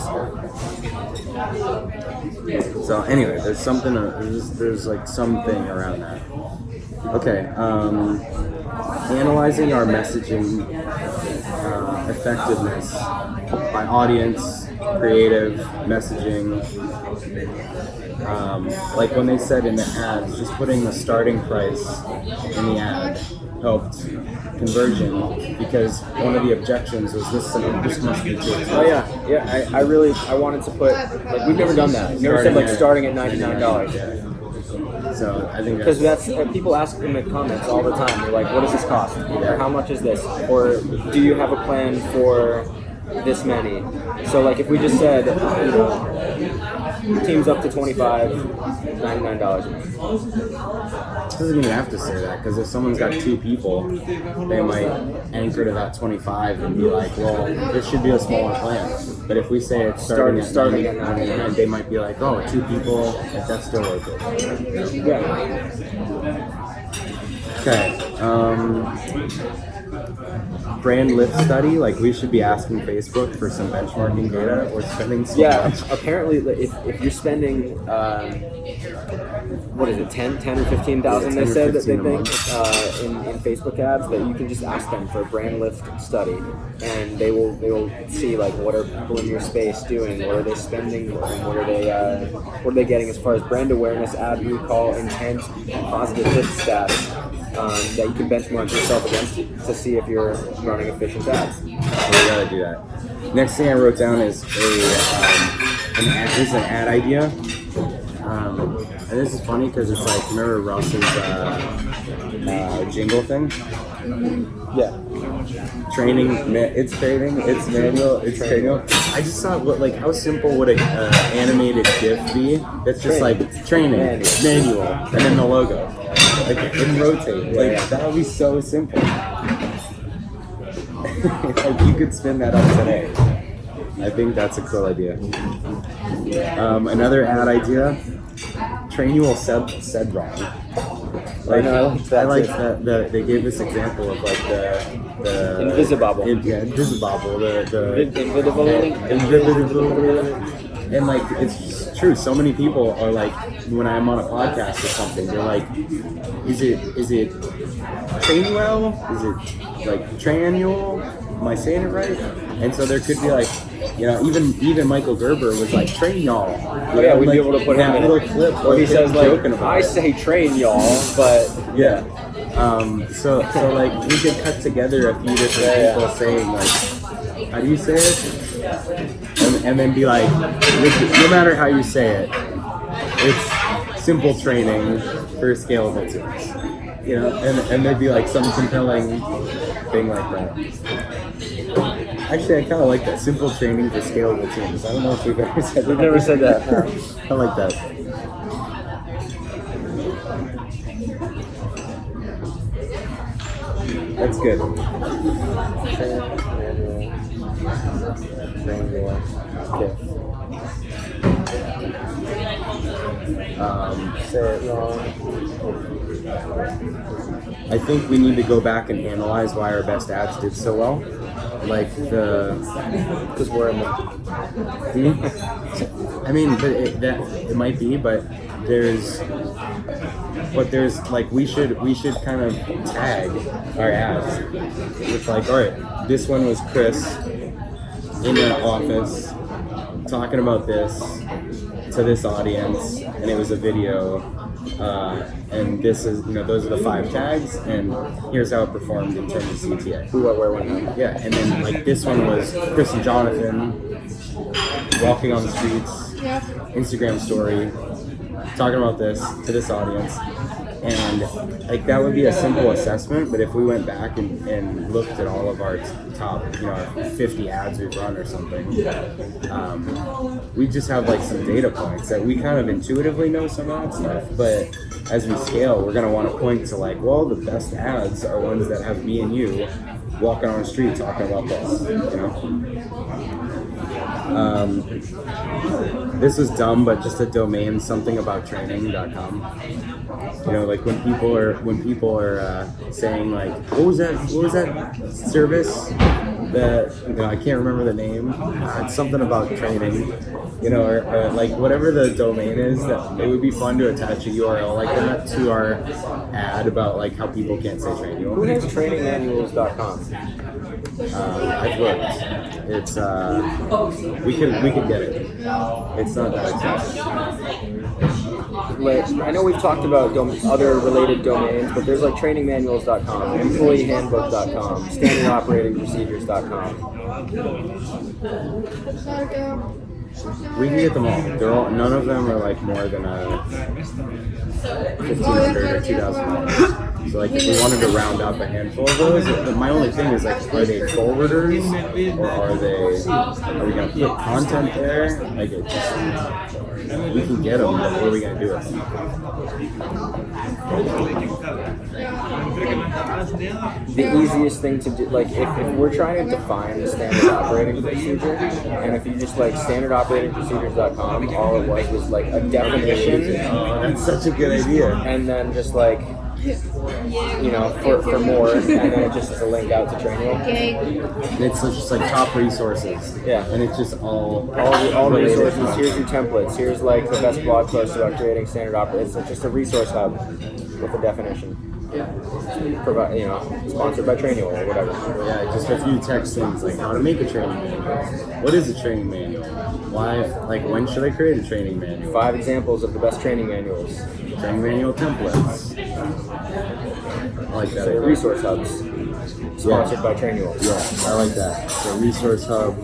C: So anyway, there's something, there's like something around that. Okay, analyzing our messaging effectiveness by audience, creative, messaging. Like when they said in the ads, just putting the starting price in the ad helped conversion because one of the objections was this must be too expensive.
B: Oh yeah. I wanted to put, like, we've never done that. We've never said like starting at $99.
C: Yeah. So I think
B: because that's people ask in the comments all the time. They're like, "What does this cost? Or how much is this? Or do you have a plan for this many?" So like, if we just said, you know, teams up to 25, $99 a month.
C: It doesn't even have to say that because if someone's got 2 people, they might anchor to that 25 and be like, "Well, this should be a smaller plan." But if we say it's starting at 99, they might be like, "Oh, 2 people, that's still worth it."
B: Yeah.
C: Okay. Brand lift study, like we should be asking Facebook for some benchmarking data. We're spending so much.
B: Apparently if you're spending what is it, 10 or 15,000 they said that they think in Facebook ads, that you can just ask them for a brand lift study and they will see like what are people in your space doing, what are they spending, and what are they getting as far as brand awareness, ad recall, intent, and positive lift stats that you can benchmark yourself against to see if you're running efficient ads.
C: We gotta do that. Next thing I wrote down is an ad idea. And this is funny because it's like, remember Ross's jingle thing?
B: Yeah.
C: Training, it's training, it's manual, it's training. I just thought, how simple would an animated GIF be? That's just like training, manual, and then the logo. Like, and rotate. Like, that would be so simple. Like, you could spin that up today. I think that's a cool idea. Another ad idea, Trainual said wrong. Like, I like that they gave this example of like the
B: Invisibobble.
C: Invisibobble.
B: Invisibobble.
C: And like, it's true. So many people are like, when I'm on a podcast or something, they're like, is it Trainual? Is it like Trainual? Am I saying it right? And so there could be like, even Michael Gerber was like, train y'all.
B: Oh yeah, we'd be able to put him in a
C: little clip
B: where he says like, I
C: it.
B: say train y'all, but
C: Yeah. So like we could cut together a few different people saying like, how do you say it? And then be like, no matter how you say it, it's simple training for scalable tools. And there'd be like some compelling thing like that. Actually, I kind of like that. Simple training for scalable teams. I don't know if we've ever said that.
B: we've never said that.
C: I like that. That's good.
B: Say it wrong.
C: I think we need to go back and analyze why our best ads did so well. Like
B: Because we're in the...
C: I mean, but it might be, but there's like we should kind of tag our ads. It's like, all right, this one was Chris in the office talking about this to this audience, and it was a video. And this is, those are the 5 tags, and here's how it performed in terms of CTA.
B: Who, what, where, when, how.
C: Yeah, and then like this one was Chris and Jonathan walking on the streets, Instagram story, talking about this to this audience, and like that would be a simple assessment. But if we went back and looked at all of our top, 50 ads we've run or something, we just have like some data points that we kind of intuitively know some of that stuff, but as we scale, we're going to want to point to like, well, the best ads are ones that have me and you walking on the street talking about this, This is dumb, but just a domain, somethingaboutraining.com. Like when people are saying like, what was that service that I can't remember the name. It's something about training, or like whatever the domain is. That it would be fun to attach a URL like that to our ad about like how people can't say training.
B: Who has trainingmanuals.com?
C: I've looked. It's we could get it. It's not that expensive.
B: I know we've talked about other related domains, but there's like trainingmanuals.com, employeehandbook.com, standardoperatingprocedures.com.
C: We can get them all. None of them are like more than $1,500 or $2,000. So like if we wanted to round up a handful of those, my only thing is like, are they forwarders or are we gonna put content there? Like it just, we can get them, but what are we gonna do with them?
B: The easiest thing to do, like if we're trying to define the standard operating procedure, and if you just like standardoperatingprocedures.com, all it was like a definition.
C: Oh, that's such a good idea.
B: And then just like, for more, and then it just is a link out to Trainual.
C: And it's just like top resources.
B: Yeah.
C: And it's just all
B: the resources. Here's your templates. Here's like the best blog posts about creating standard operating. It's just a resource hub with a definition. Sponsored by Trainual or whatever.
C: Yeah, just a few text things like how to make a training manual. What is a training manual? Why? Like when should I create a training manual?
B: 5 examples of the best training manuals.
C: Training manual templates. like that.
B: So resource hubs, sponsored by Trainual.
C: Yeah, I like that. So resource hub,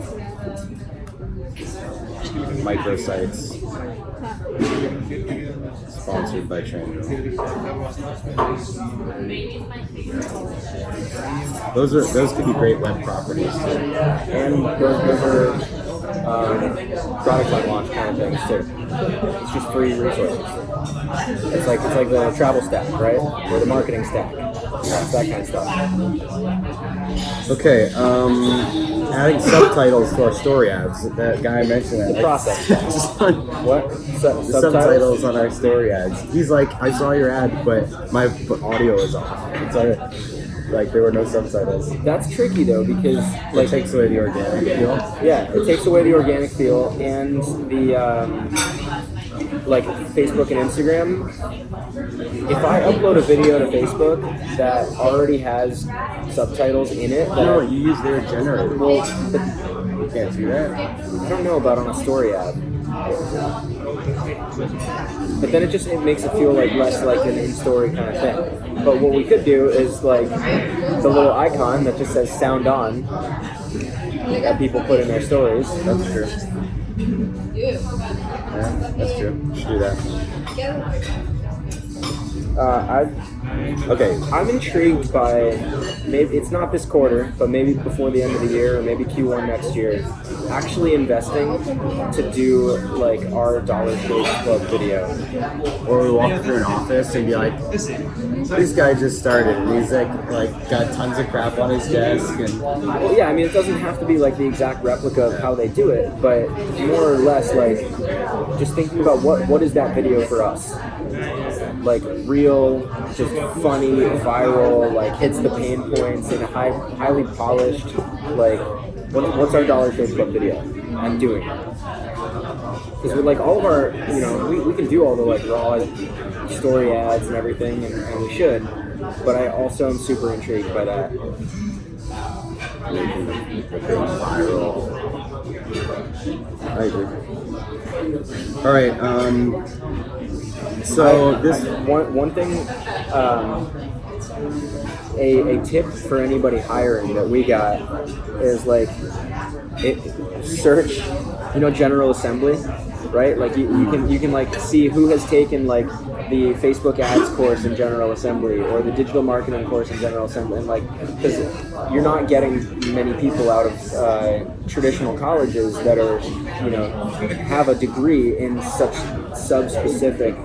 C: microsites, sponsored by Trainual. Those could be great web properties too.
B: And those are product line launch kind of things too. It's just free resources. It's like the travel stack, right? Or the marketing stack. It's that kind of stuff.
C: Okay, adding subtitles to our story ads. That guy mentioned that.
B: The process. What?
C: The subtitles on our story ads. He's like, I saw your ad, but my audio is off. Like there were no subtitles.
B: That's tricky though, because
C: It takes away the organic feel.
B: Yeah, it takes away the organic feel and the like Facebook and Instagram. If I upload a video to Facebook that already has subtitles in it,
C: No, you use their generator.
B: well, but
C: You can't do that.
B: I don't know about on a story ad. But then it makes it feel like less like an in-story kind of thing. But what we could do is like the little icon that just says sound on that people put in their stories.
C: That's true. Yeah, that's true. You should do that.
B: I'm intrigued by, maybe it's not this quarter, but maybe before the end of the year or maybe Q1 next year, actually investing to do like our Dollar Shave Club video.
C: Or we walk through an office and be like, this guy just started and he's like got tons of crap on his desk and
B: Well, yeah, I mean, it doesn't have to be like the exact replica of how they do it, but more or less like just thinking about what is that video for us? Like real, just funny, viral, like hits the pain points in a highly polished, like what's our Dollar Shave Club video? I'm doing it. Because with like all of our, we can do all the like raw story ads and everything, and we should, but I also am super intrigued by that.
C: viral. I agree. All right. So this
B: one thing, a tip for anybody hiring that we got is like search, General Assembly, right? Like you can like see who has taken like the Facebook ads course in General Assembly or the digital marketing course in General Assembly, and like because you're not getting many people out of traditional colleges that are have a degree in such sub-specific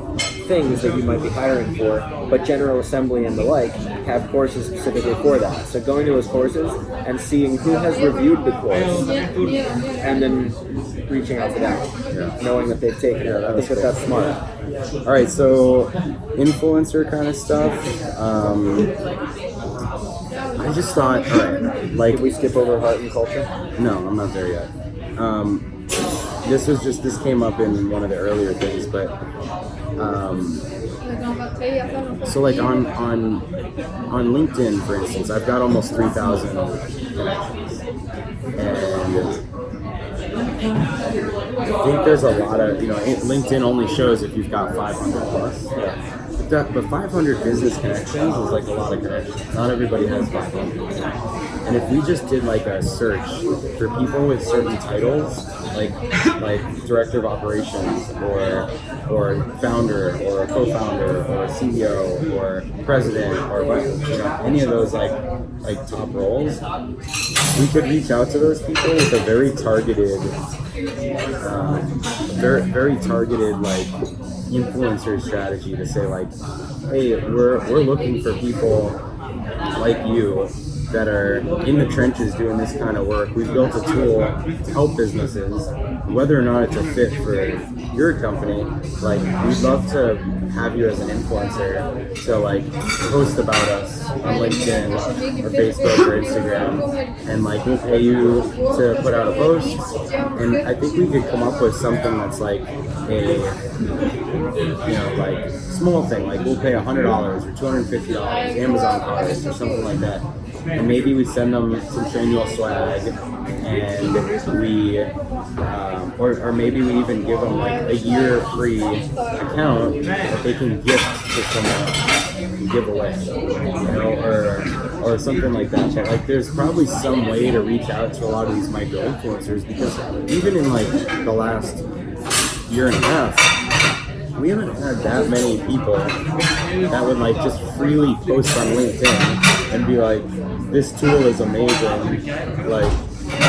B: things that you might be hiring for, but General Assembly and the like have courses specifically for that. So going to those courses and seeing who has reviewed the course and then reaching out to them, knowing that they've taken it. I think that's smart.
C: All right, so influencer kind of stuff. I just thought, all right, like
B: Did we skip over heart and culture?
C: no, I'm not there yet. This came up in one of the earlier things, but so like on LinkedIn, for instance, I've got almost 3,000 connections, and I think there's a lot of LinkedIn only shows if you've got 500 plus. But 500 business connections is like a lot of connections. Not everybody has 500. And if we just did like a search for people with certain titles, like director of operations or founder or a co-founder or a CEO or president or any of those like top roles, we could reach out to those people with a very targeted, very targeted like influencer strategy to say like, hey, we're looking for people like you that are in the trenches doing this kind of work. We've built a tool to help businesses, whether or not it's a fit for your company. Like, we'd love to have you as an influencer to like post about us on LinkedIn or Facebook or Instagram, and like we'll pay you to put out a post. And I think we could come up with something that's like a like small thing, like we'll pay $100 or $250 Amazon cards or something like that. And maybe we send them some Trainual swag, and we, or maybe we even give them like a year free account that they can gift to someone. giveaway, or something like that. Like, there's probably some way to reach out to a lot of these micro influencers, because even in like the last year and a half, we haven't had that many people that would like just freely post on LinkedIn and be like, this tool is amazing. Like,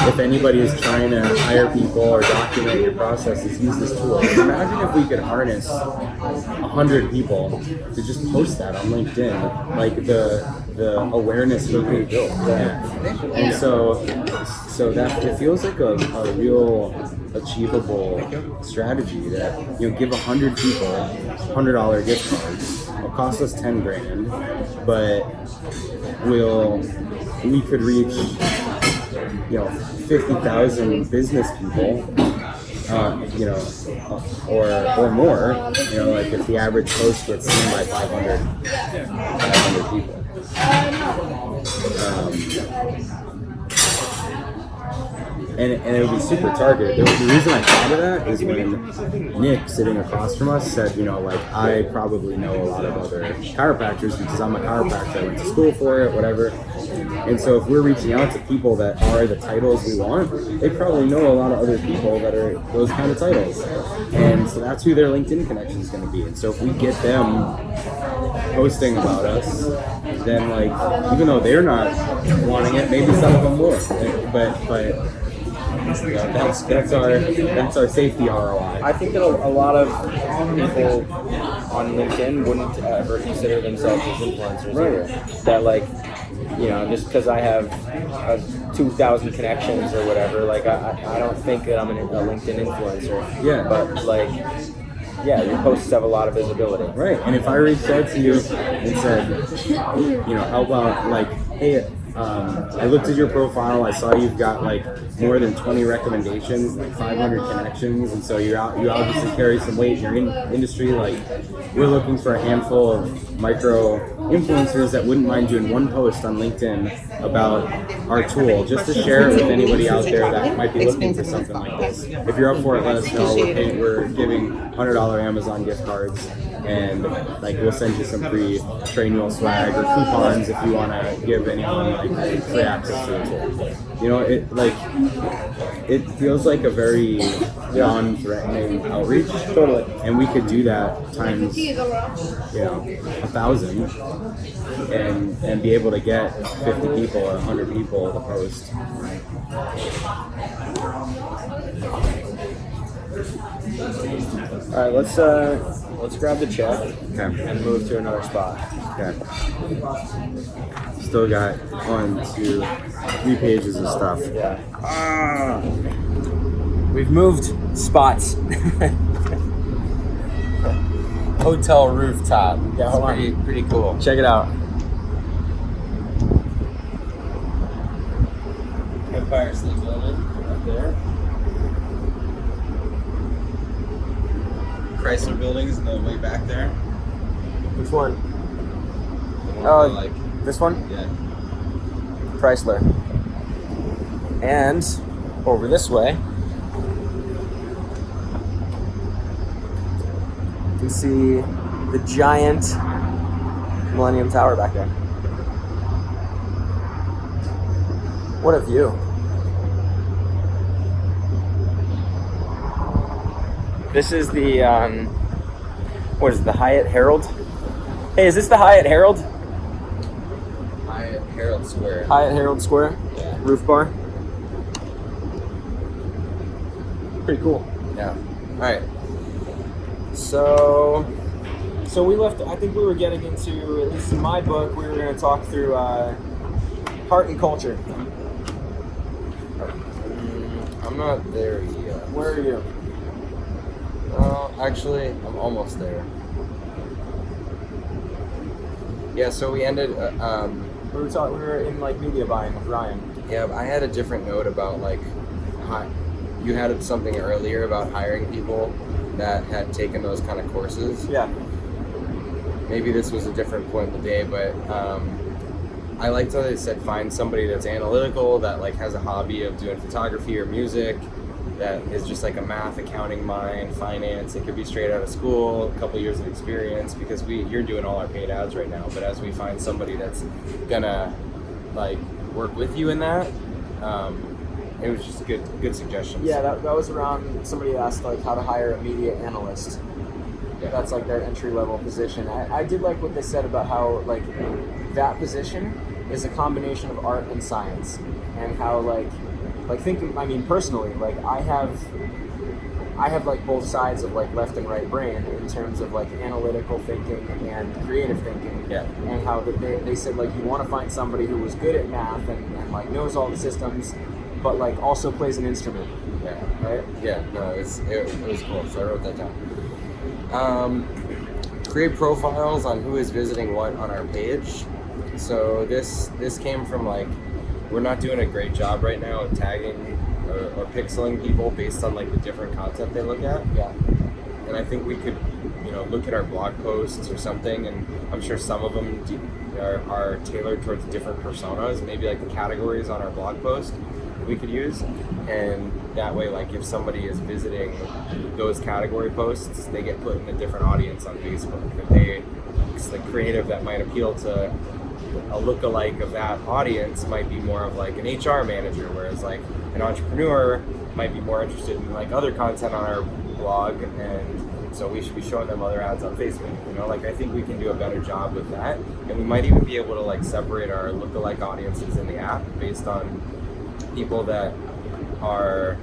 C: if anybody is trying to hire people or document your processes, use this tool. Like, imagine if we could harness 100 people to just post that on LinkedIn, like the awareness would be built. Yeah. And so that it feels like a real achievable strategy that, give 100 people $100 gift cards. It'll cost us 10 grand, but we could reach 50,000 business people, or more, like if the average post gets seen by 500 people. And it would be super targeted. The reason I thought of that is when Nick, sitting across from us, said, I probably know a lot of other chiropractors because I'm a chiropractor. I went to school for it, whatever. And so if we're reaching out to people that are the titles we want, they probably know a lot of other people that are those kind of titles. And so that's who their LinkedIn connection is going to be. And so if we get them posting about us, then even though they're not wanting it, maybe some of them will. But that's our safety ROI.
B: I think that a lot of people on LinkedIn wouldn't ever consider themselves as influencers either. That just because I have 2,000 connections or whatever, I don't think that I'm a LinkedIn influencer.
C: Yeah.
B: But your posts have a lot of visibility.
C: Right. And if I reached out to you and said, how about hey, I looked at your profile. I saw you've got more than 20 recommendations, 500 connections, and so you obviously carry some weight in your industry. We're looking for a handful of micro influencers that wouldn't mind doing one post on LinkedIn about our tool, just to share it with anybody out there that might be looking for something like this. If you're up for it, let us know. We're giving $100 Amazon gift cards, and we'll send you some free train wheel swag or coupons if you want to give anyone free access to the tool. It feels like a very non-threatening outreach.
B: Totally.
C: And we could do that times 1,000 and be able to get 50 people or 100 people to post.
B: All right, let's grab the check and move to another spot.
C: Okay. Still got 1, 2, 3 pages of stuff.
B: Yeah. We've moved spots.
A: Hotel rooftop.
B: Yeah, hold on.
A: Pretty cool.
B: Check it out.
A: Empire State Building up there. Chrysler Building is in the way back there.
B: Which one? This one?
A: Yeah.
B: Chrysler. And over this way, you can see the giant Millennium Tower back there. What a view. This is the, what is it, the Hyatt Herald? Hey, is this the Hyatt Herald?
A: Hyatt Herald Square.
B: Hyatt Herald Square?
A: Yeah.
B: Roof bar? Pretty cool.
A: Yeah. All right.
B: So we left, I think we were getting into, at least in my book, we were going to talk through heart and culture.
A: I'm not there yet.
B: Where are you?
A: Actually, I'm almost there. Yeah, so we ended.
B: We were in media buying with Ryan.
A: Yeah, I had a different note about you had something earlier about hiring people that had taken those kind of courses.
B: Yeah.
A: Maybe this was a different point in the day, but I liked how they said find somebody that's analytical, that has a hobby of doing photography or music,
C: that is just like a math, accounting mind, finance. It could be straight out of school, a couple years of experience, because you're doing all our paid ads right now. But as we find somebody that's gonna like work with you in that, it was just good suggestions.
B: Yeah, that was around, somebody asked like how to hire a media analyst.
C: Yeah.
B: That's like their entry level position. I did like what they said about how like that position is a combination of art and science, and how like thinking, I mean personally, like I have like both sides of like left and right brain in terms of like analytical thinking and creative thinking.
C: Yeah.
B: And how they said like you want to find somebody who was good at math and like knows all the systems, but like also plays an instrument.
C: Yeah.
B: Right?
C: Yeah, no, it was cool, so I wrote that down. Create profiles on who is visiting what on our page. So this came from like, we're not doing a great job right now of tagging or pixeling people based on like the different content they look at.
B: Yeah.
C: And I think we could, look at our blog posts or something, and I'm sure some of them are tailored towards different personas, maybe like the categories on our blog post we could use. And that way, like if somebody is visiting those category posts, they get put in a different audience on Facebook. It's the creative that might appeal to a lookalike of that audience might be more of like an HR manager, whereas like an entrepreneur might be more interested in like other content on our blog, and so we should be showing them other ads on Facebook. Like I think we can do a better job with that, and we might even be able to like separate our lookalike audiences in the app based on people that are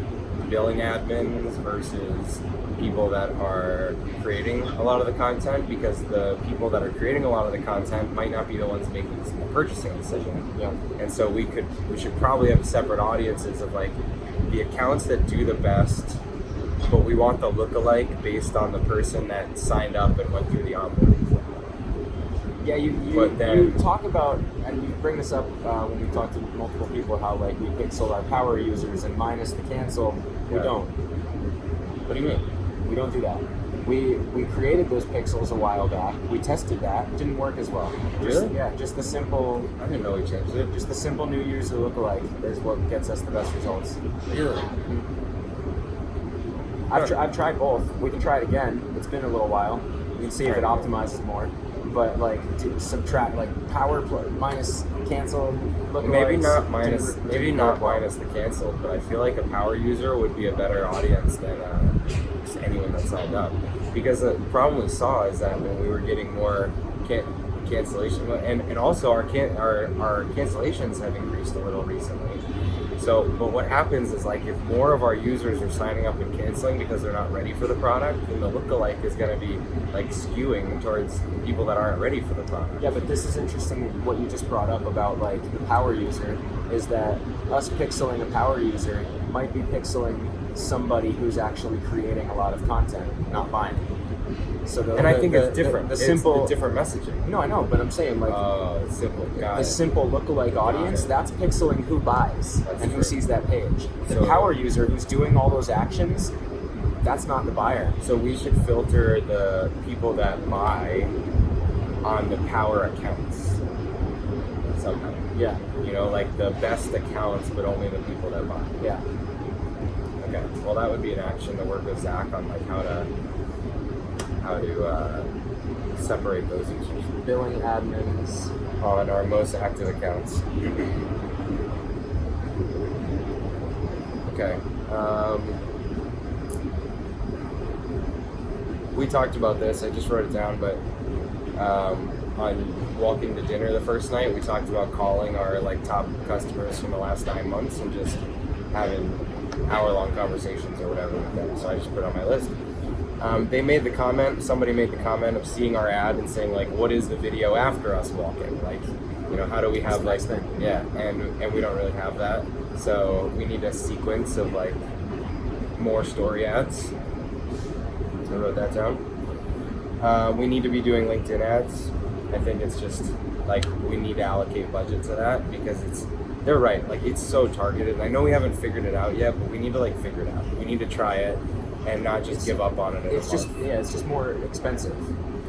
C: billing admins versus people that are creating a lot of the content, because the people that are creating a lot of the content might not be the ones making the purchasing decision.
B: Yeah.
C: And so we should probably have separate audiences of like the accounts that do the best, but we want the lookalike based on the person that signed up and went through the onboarding flow.
B: Yeah, you talk about, and you bring this up when we talk to multiple people, how like we pixel our power users and minus the cancel. We don't.
C: What do you mean?
B: We don't do that. We created those pixels a while back. We tested that. It didn't work as well.
C: Really?
B: Yeah, just the simple.
C: I didn't know we changed it.
B: Just the simple new user lookalike is what gets us the best results.
C: Really?
B: I've tried both. We can try it again. It's been a little while. We can see if it optimizes more. But like to subtract like power minus cancel lookalikes.
C: Maybe not minus the cancel, but I feel like a power user would be a better audience than just anyone that signed up. Because the problem we saw is that when we were getting more cancellation, and also our cancellations have increased a little recently. So, but what happens is like if more of our users are signing up and canceling because they're not ready for the product, then the lookalike is going to be like skewing towards people that aren't ready for the product.
B: Yeah, but this is interesting what you just brought up about like the power user, is that us pixeling a power user might be pixeling somebody who's actually creating a lot of content, not buying. So
C: I think it's different.
B: It's
C: different messaging.
B: No, I know, but I'm saying like
C: it's simple.
B: the simple lookalike audience, that's pixeling who buys and who sees that page. The power user who's doing all those actions, that's not the buyer.
C: So we should filter the people that buy on the power accounts somehow.
B: Yeah.
C: Like the best accounts, but only the people that buy.
B: Yeah.
C: Okay. Well, that would be an action to work with Zach on, like how to separate those users.
B: Billing admins
C: on our most active accounts. Okay. We talked about this. I just wrote it down, but on walking to dinner the first night, we talked about calling our like top customers from the last 9 months and just having hour-long conversations or whatever with them. So I just put it on my list. Somebody made the comment of seeing our ad and saying like, what is the video after us walking? Like, how do we have like, yeah, and we don't really have that. So we need a sequence of like more story ads. So I wrote that down. We need to be doing LinkedIn ads. I think it's just like, we need to allocate budget to that because they're right. Like it's so targeted. And I know we haven't figured it out yet, but we need to like figure it out. We need to try it and not just give up on it.
B: It's just more expensive.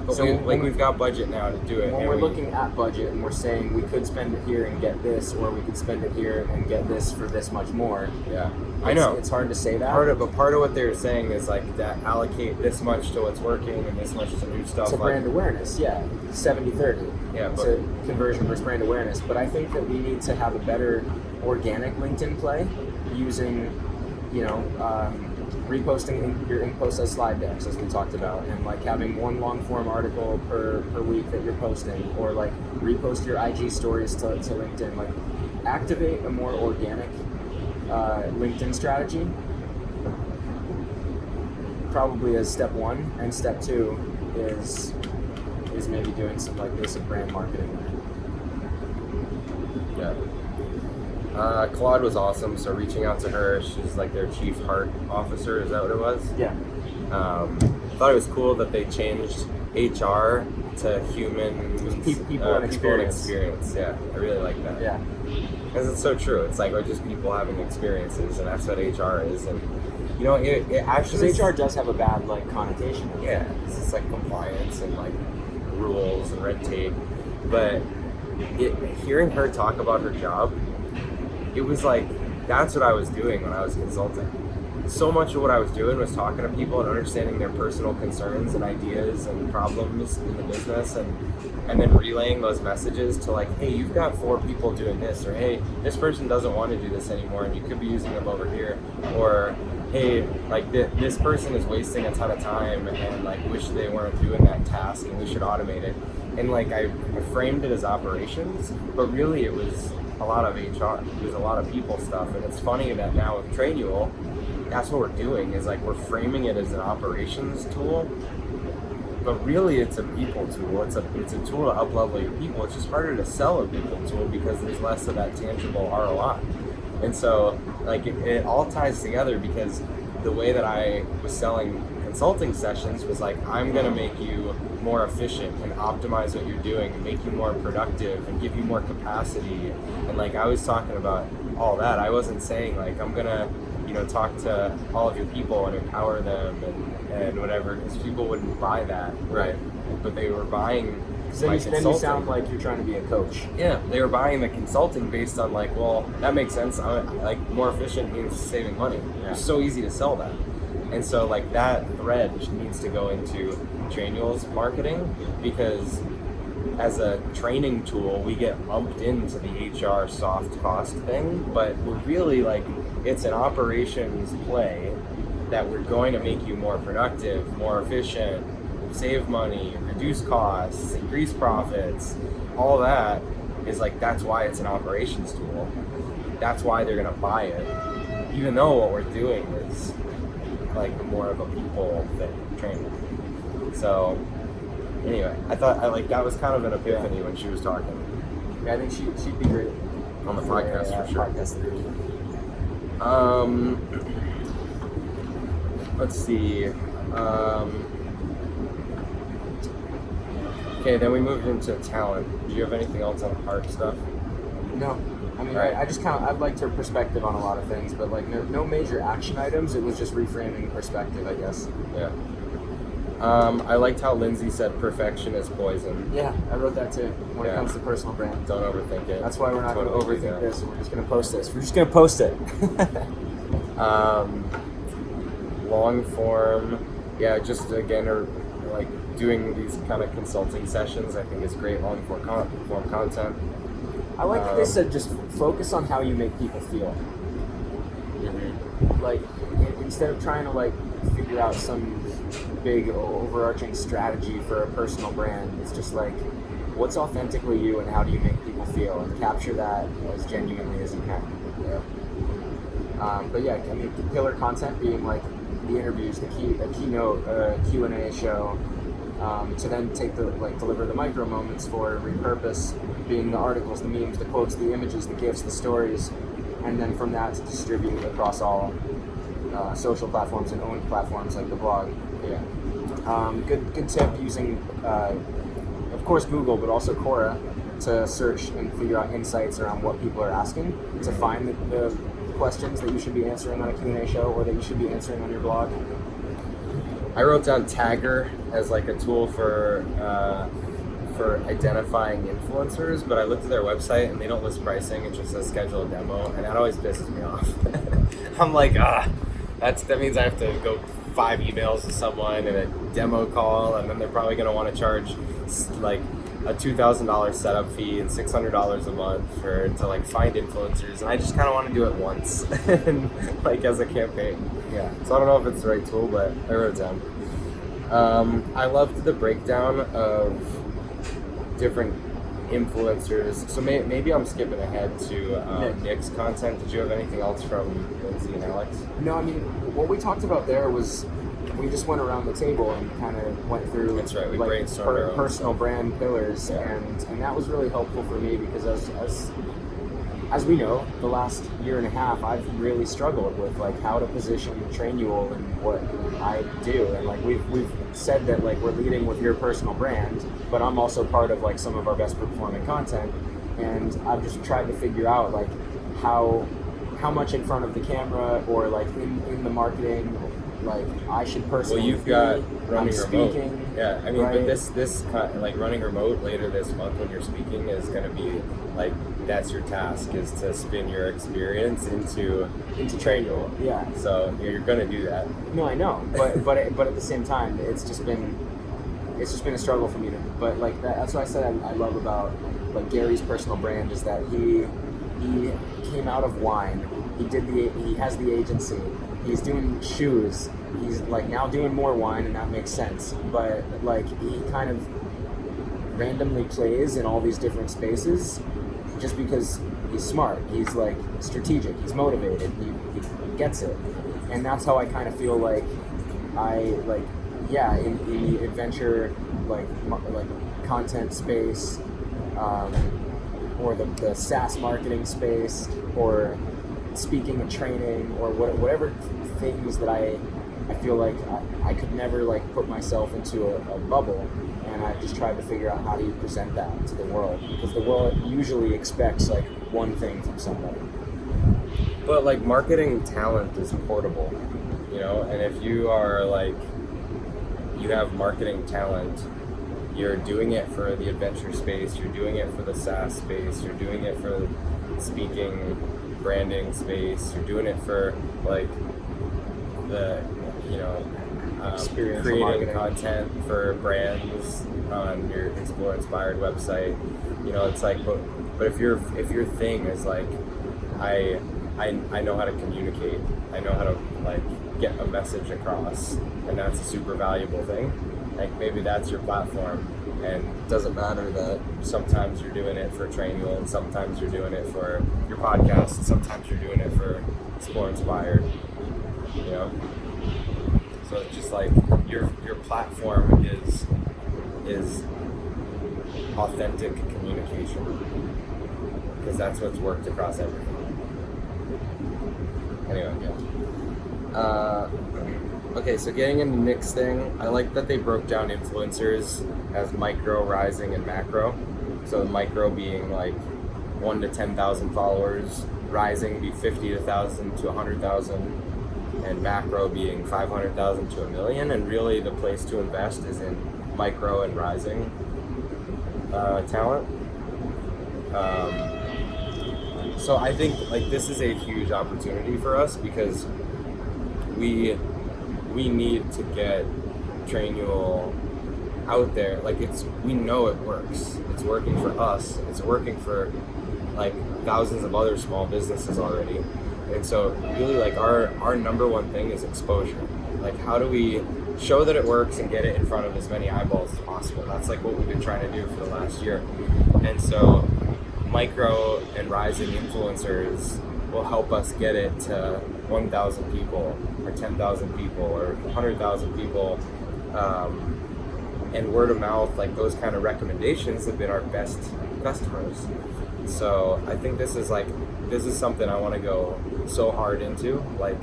C: But
B: So
C: we've got budget now to do it.
B: When
C: and
B: we're looking at budget and we're saying we could spend it here and get this, or we could spend it here and get this for this much more.
C: Yeah, I know.
B: It's hard to say that.
C: But part of what they were saying is like that allocate this much to what's working and this much to new stuff.
B: To brand awareness, yeah. 70-30.
C: Yeah, but
B: to conversion versus brand awareness. But I think that we need to have a better organic LinkedIn play using, reposting your ink posts as slide decks, as we talked about, and like having one long form article per week that you're posting, or like repost your IG stories to LinkedIn. Like activate a more organic LinkedIn strategy, probably as step one, and step two is maybe doing some like basic brand marketing.
C: Yeah. Claude was awesome, so reaching out to her, she's like their chief heart officer, is that what it was?
B: Yeah.
C: I thought it was cool that they changed HR to human
B: people and experience.
C: Yeah, I really like that.
B: Yeah.
C: Because it's so true. It's like we're just people having experiences, and that's what HR is. And it actually
B: Because HR does have a bad like connotation.
C: Yeah, it's like compliance and like rules and red tape. But hearing her talk about her job, it was like that's what I was doing when I was consulting. So much of what I was doing was talking to people and understanding their personal concerns and ideas and problems in the business, and then relaying those messages to like, hey, you've got 4 people doing this, or hey, this person doesn't want to do this anymore and you could be using them over here, or hey, like this person is wasting a ton of time and like wish they weren't doing that task and we should automate it. And like I framed it as operations, but really it was a lot of HR. It was a lot of people stuff. And it's funny that now with Trainual, that's what we're doing, is like we're framing it as an operations tool, but really it's a people tool. It's a tool to up-level your people. It's just harder to sell a people tool because there's less of that tangible ROI. And so like it all ties together, because the way that I was selling consulting sessions was like, I'm gonna make you more efficient and optimize what you're doing and make you more productive and give you more capacity. And like I was talking about all that. I wasn't saying like I'm gonna talk to all of your people and empower them and whatever, because people wouldn't buy that, right? But they were buying
B: then you sound like you're trying to be a coach.
C: Yeah, they were buying the consulting based on like, well, that makes sense. Like more efficient means saving money. Yeah. It's so easy to sell that. And so like that thread needs to go into Trainual's marketing, because as a training tool, we get lumped into the HR soft cost thing, but we're really like, it's an operations play that we're going to make you more productive, more efficient, save money, reduce costs, increase profits. All that is like, that's why it's an operations tool. That's why they're gonna buy it, even though what we're doing is like more of a people thing, training. So anyway, I thought that was kind of an epiphany when she was talking.
B: Yeah, I think she'd be great
C: on the podcast for sure.
B: Podcast.
C: Let's see. Okay, then we moved into talent. Do you have anything else on heart stuff?
B: No. I mean,
C: right.
B: I just I'd liked her perspective on a lot of things, but like no major action items. It was just reframing perspective, I guess.
C: Yeah. I liked how Lindsay said perfection is poison.
B: Yeah, I wrote that too. When it comes to personal brand,
C: don't overthink it.
B: That's why we're not going to overthink this. We're just going to post this. We're just going to post it.
C: Long form, yeah. Just again, like doing these kind of consulting sessions, I think is great long form content.
B: I like that they said just focus on how you make people feel.
C: Mm-hmm.
B: Like instead of trying to like figure out some big overarching strategy for a personal brand, it's just like, what's authentically you and how do you make people feel, and capture that as genuinely as you can. Yeah. But yeah, I mean, pillar content being like the interviews, the keynote, Q&A show, to then take deliver the micro moments for repurpose, being the articles, the memes, the quotes, the images, the GIFs, the stories, and then from that to distribute across all social platforms and owned platforms like the blog. Yeah. Good tip using, of course, Google, but also Quora to search and figure out insights around what people are asking, to find the questions that you should be answering on a Q&A show or that you should be answering on your blog.
C: I wrote down Tagger as like a tool for identifying influencers, but I looked at their website and they don't list pricing. It just says schedule a demo, and that always pisses me off. I'm like, that means I have to go 5 emails to someone and a demo call, and then they're probably going to want to charge like a $2,000 setup fee and $600 a month to like find influencers, and I just kind of want to do it once, and like as a campaign. Yeah. So I don't know if it's the right tool, but I wrote it down. I loved the breakdown of different influencers. So maybe I'm skipping ahead to Nick's content. Did you have anything else from Lindsay and Alex?
B: No, I mean, what we talked about there was we just went around the table and kind of went through.
C: That's right. We brainstormed our own
B: personal brand pillars, and that was really helpful for me because as we know, the last year and a half, I've really struggled with like how to position Trainual and what I do, and like we've said that like we're leading with your personal brand, but I'm also part of like some of our best performing content, and I've just tried to figure out like how much in front of the camera or like in the marketing like I should personally.
C: Well, you've got running remote.
B: Speaking,
C: yeah, I mean,
B: right?
C: but this like running remote later this month when you're speaking is going to be like that's your task, is to spin your experience into Trainual.
B: Yeah.
C: So you're going to do that.
B: No, I know, but at the same time, it's just been a struggle for me to. But like that's what I said I love about like Gary's personal brand is that he came out of wine. He has the agency. He's doing shoes. He's like now doing more wine, and that makes sense. But like he kind of randomly plays in all these different spaces, just because he's smart. He's like strategic. He's motivated. He gets it, and that's how I kind of feel like in the adventure like content space, or the SaaS marketing space, or speaking and training, or whatever things that I feel like I could never like put myself into a bubble, and I've just tried to figure out how do you present that to the world, because the world usually expects like one thing from somebody.
C: But like marketing talent is portable, you know, and if you are like you have marketing talent, you're doing it for the adventure space, you're doing it for the SaaS space, you're doing it for speaking, branding space, you're doing it for like the creating marketing content for brands on your Explore Inspired website. You know, it's like but if your thing is like I know how to communicate, I know how to like get a message across, and that's a super valuable thing. Like maybe that's your platform, and it doesn't matter that sometimes you're doing it for Trainual, and sometimes you're doing it for your podcast, and sometimes you're doing it for Explore Inspired, you know? So it's just like your platform is authentic communication, because that's what's worked across everything. Anyway, yeah. Okay, so getting into Nick's thing, I like that they broke down influencers as micro, rising, and macro. So micro being like 1 to 10,000 followers, rising be 50,000 to 100,000, and macro being 500,000 to $1 million. And really, the place to invest is in micro and rising talent. So I think like this is a huge opportunity for us, because we need to get Trainual out there. Like we know it works. It's working for us. It's working for like thousands of other small businesses already. And so really like our number one thing is exposure. Like how do we show that it works and get it in front of as many eyeballs as possible? That's like what we've been trying to do for the last year. And so micro and rising influencers will help us get it to 1,000 people or 10,000 people or 100,000 people, and word of mouth, like those kind of recommendations have been our best customers. So I think this is something I want to go so hard into, like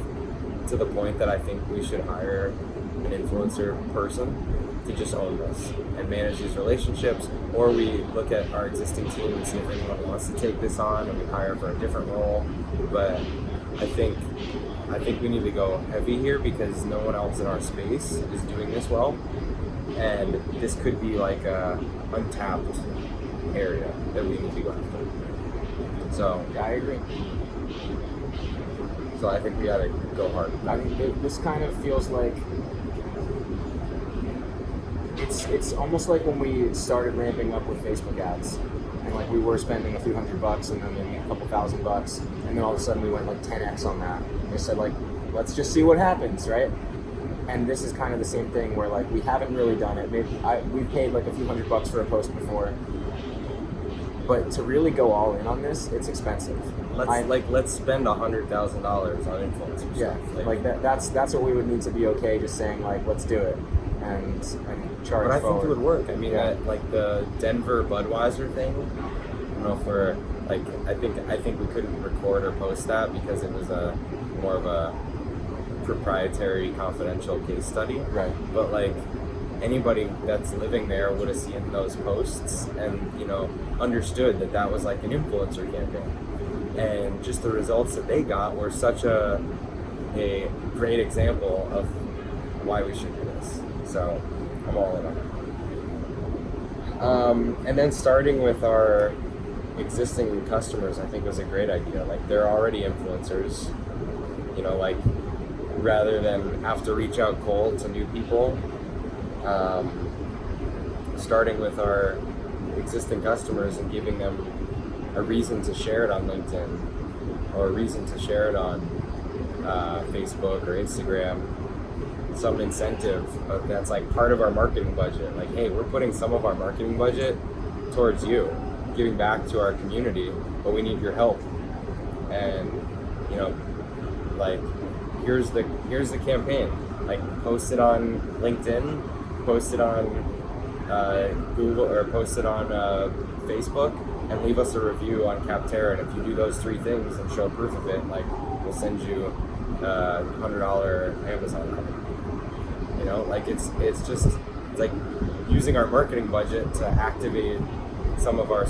C: to the point that I think we should hire an influencer person to just own this and manage these relationships, or we look at our existing team and see if anyone wants to take this on and we hire for a different role. But I think I think we need to go heavy here because no one else in our space is doing this well, and this could be like a untapped area that we need to go after. So
B: Yeah, I agree.
C: So I think we gotta go hard.
B: I mean, this kind of feels like it's almost like when we started ramping up with Facebook ads, and like we were spending a few $100 and then maybe a couple $1,000, and then all of a sudden we went like 10x on that. They said like, let's just see what happens, right? And this is kind of the same thing where like we haven't really done it. Maybe we've paid like a few $100 for a post before, but to really go all in on this, it's expensive.
C: Let's spend $100,000 on influencers.
B: Yeah, like that's what we would need to be okay just saying like, let's do it and charge.
C: But I
B: forward.
C: think it would work. I mean,
B: Yeah.
C: like the Denver Budweiser thing. I don't know if we're like. I think we couldn't record or post that because it was more of a proprietary, confidential case study.
B: Right.
C: But like anybody that's living there would have seen those posts and understood that was like an influencer campaign. And just the results that they got were such a great example of why we should do this. So I'm all in on it. And then starting with our existing customers, I think was a great idea. Like they're already influencers, like rather than have to reach out cold to new people, starting with our existing customers and giving them a reason to share it on LinkedIn or a reason to share it on Facebook or Instagram, some incentive that's like part of our marketing budget. Like, hey, we're putting some of our marketing budget towards you, giving back to our community, but we need your help. And like here's the campaign. Like post it on LinkedIn, post it on Google, or post it on Facebook, and leave us a review on Capterra. And if you do those 3 things and show proof of it, like we'll send you a $100 Amazon credit. Like it's like using our marketing budget to activate some of our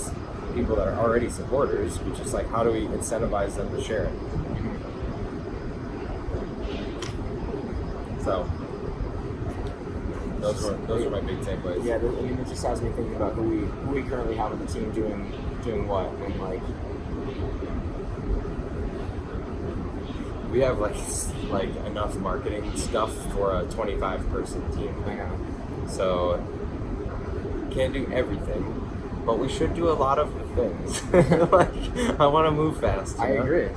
C: people that are already supporters, which is like, how do we incentivize them to share it? So those were my big takeaways.
B: Yeah, I mean, it just has me thinking about who we currently have on the team doing what, and like
C: we have like enough marketing stuff for a 25-person team.
B: I know.
C: So can't do everything, but we should do a lot of the things. Like I want to move fast.
B: I agree.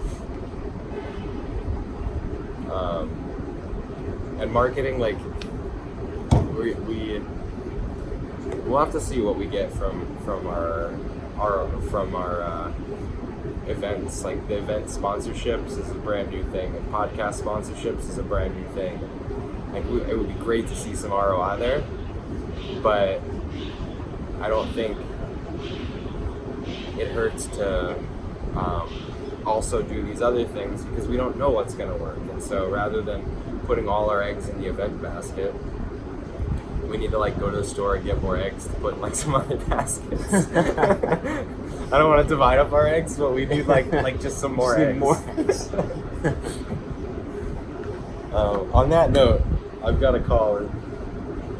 C: And marketing, like we'll have to see what we get from our events. Like the event sponsorships is a brand new thing, and podcast sponsorships is a brand new thing. Like it would be great to see some ROI there, but I don't think it hurts to also do these other things because we don't know what's going to work. And so rather than putting all our eggs in the event basket, we need to like go to the store and get more eggs to put in like some other baskets. I don't want to divide up our eggs, but we need like just some more eggs.
B: More eggs.
C: On that note, I've got a call in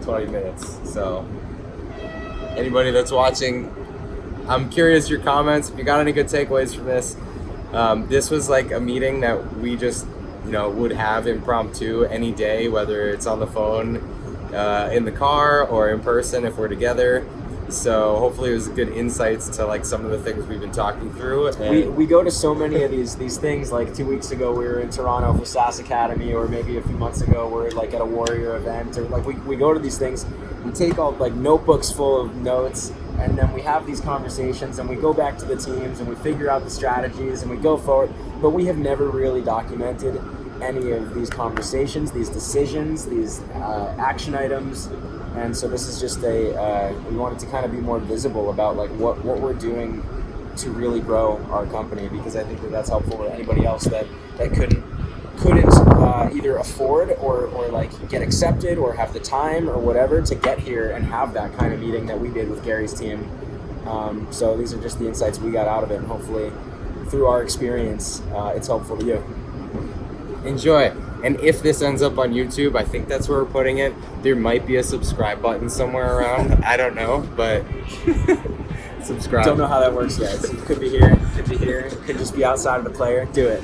C: 20 minutes. So anybody that's watching, I'm curious your comments. If you got any good takeaways from this, this was like a meeting that we just would have impromptu any day, whether it's on the phone, in the car, or in person if we're together. So hopefully it was good insights to like some of the things we've been talking through. And
B: we go to so many of these things. Like 2 weeks ago we were in Toronto for SAS Academy, or maybe a few months ago we're like at a Warrior event, or like we go to these things, we take all like notebooks full of notes, and then we have these conversations and we go back to the teams and we figure out the strategies and we go forward, but we have never really documented any of these conversations, these decisions, these action items. And so this is just we wanted to kind of be more visible about like what we're doing to really grow our company, because I think that's helpful to anybody else that couldn't either afford or like get accepted or have the time or whatever to get here and have that kind of meeting that we did with Gary's team. So these are just the insights we got out of it, and hopefully through our experience it's helpful to you.
C: enjoy. And if this ends up on YouTube, I think that's where we're putting it. There might be a subscribe button somewhere around. I don't know, but subscribe.
B: Don't know how that works yet. So it could be here, could be here, could just be outside of the player. Do it.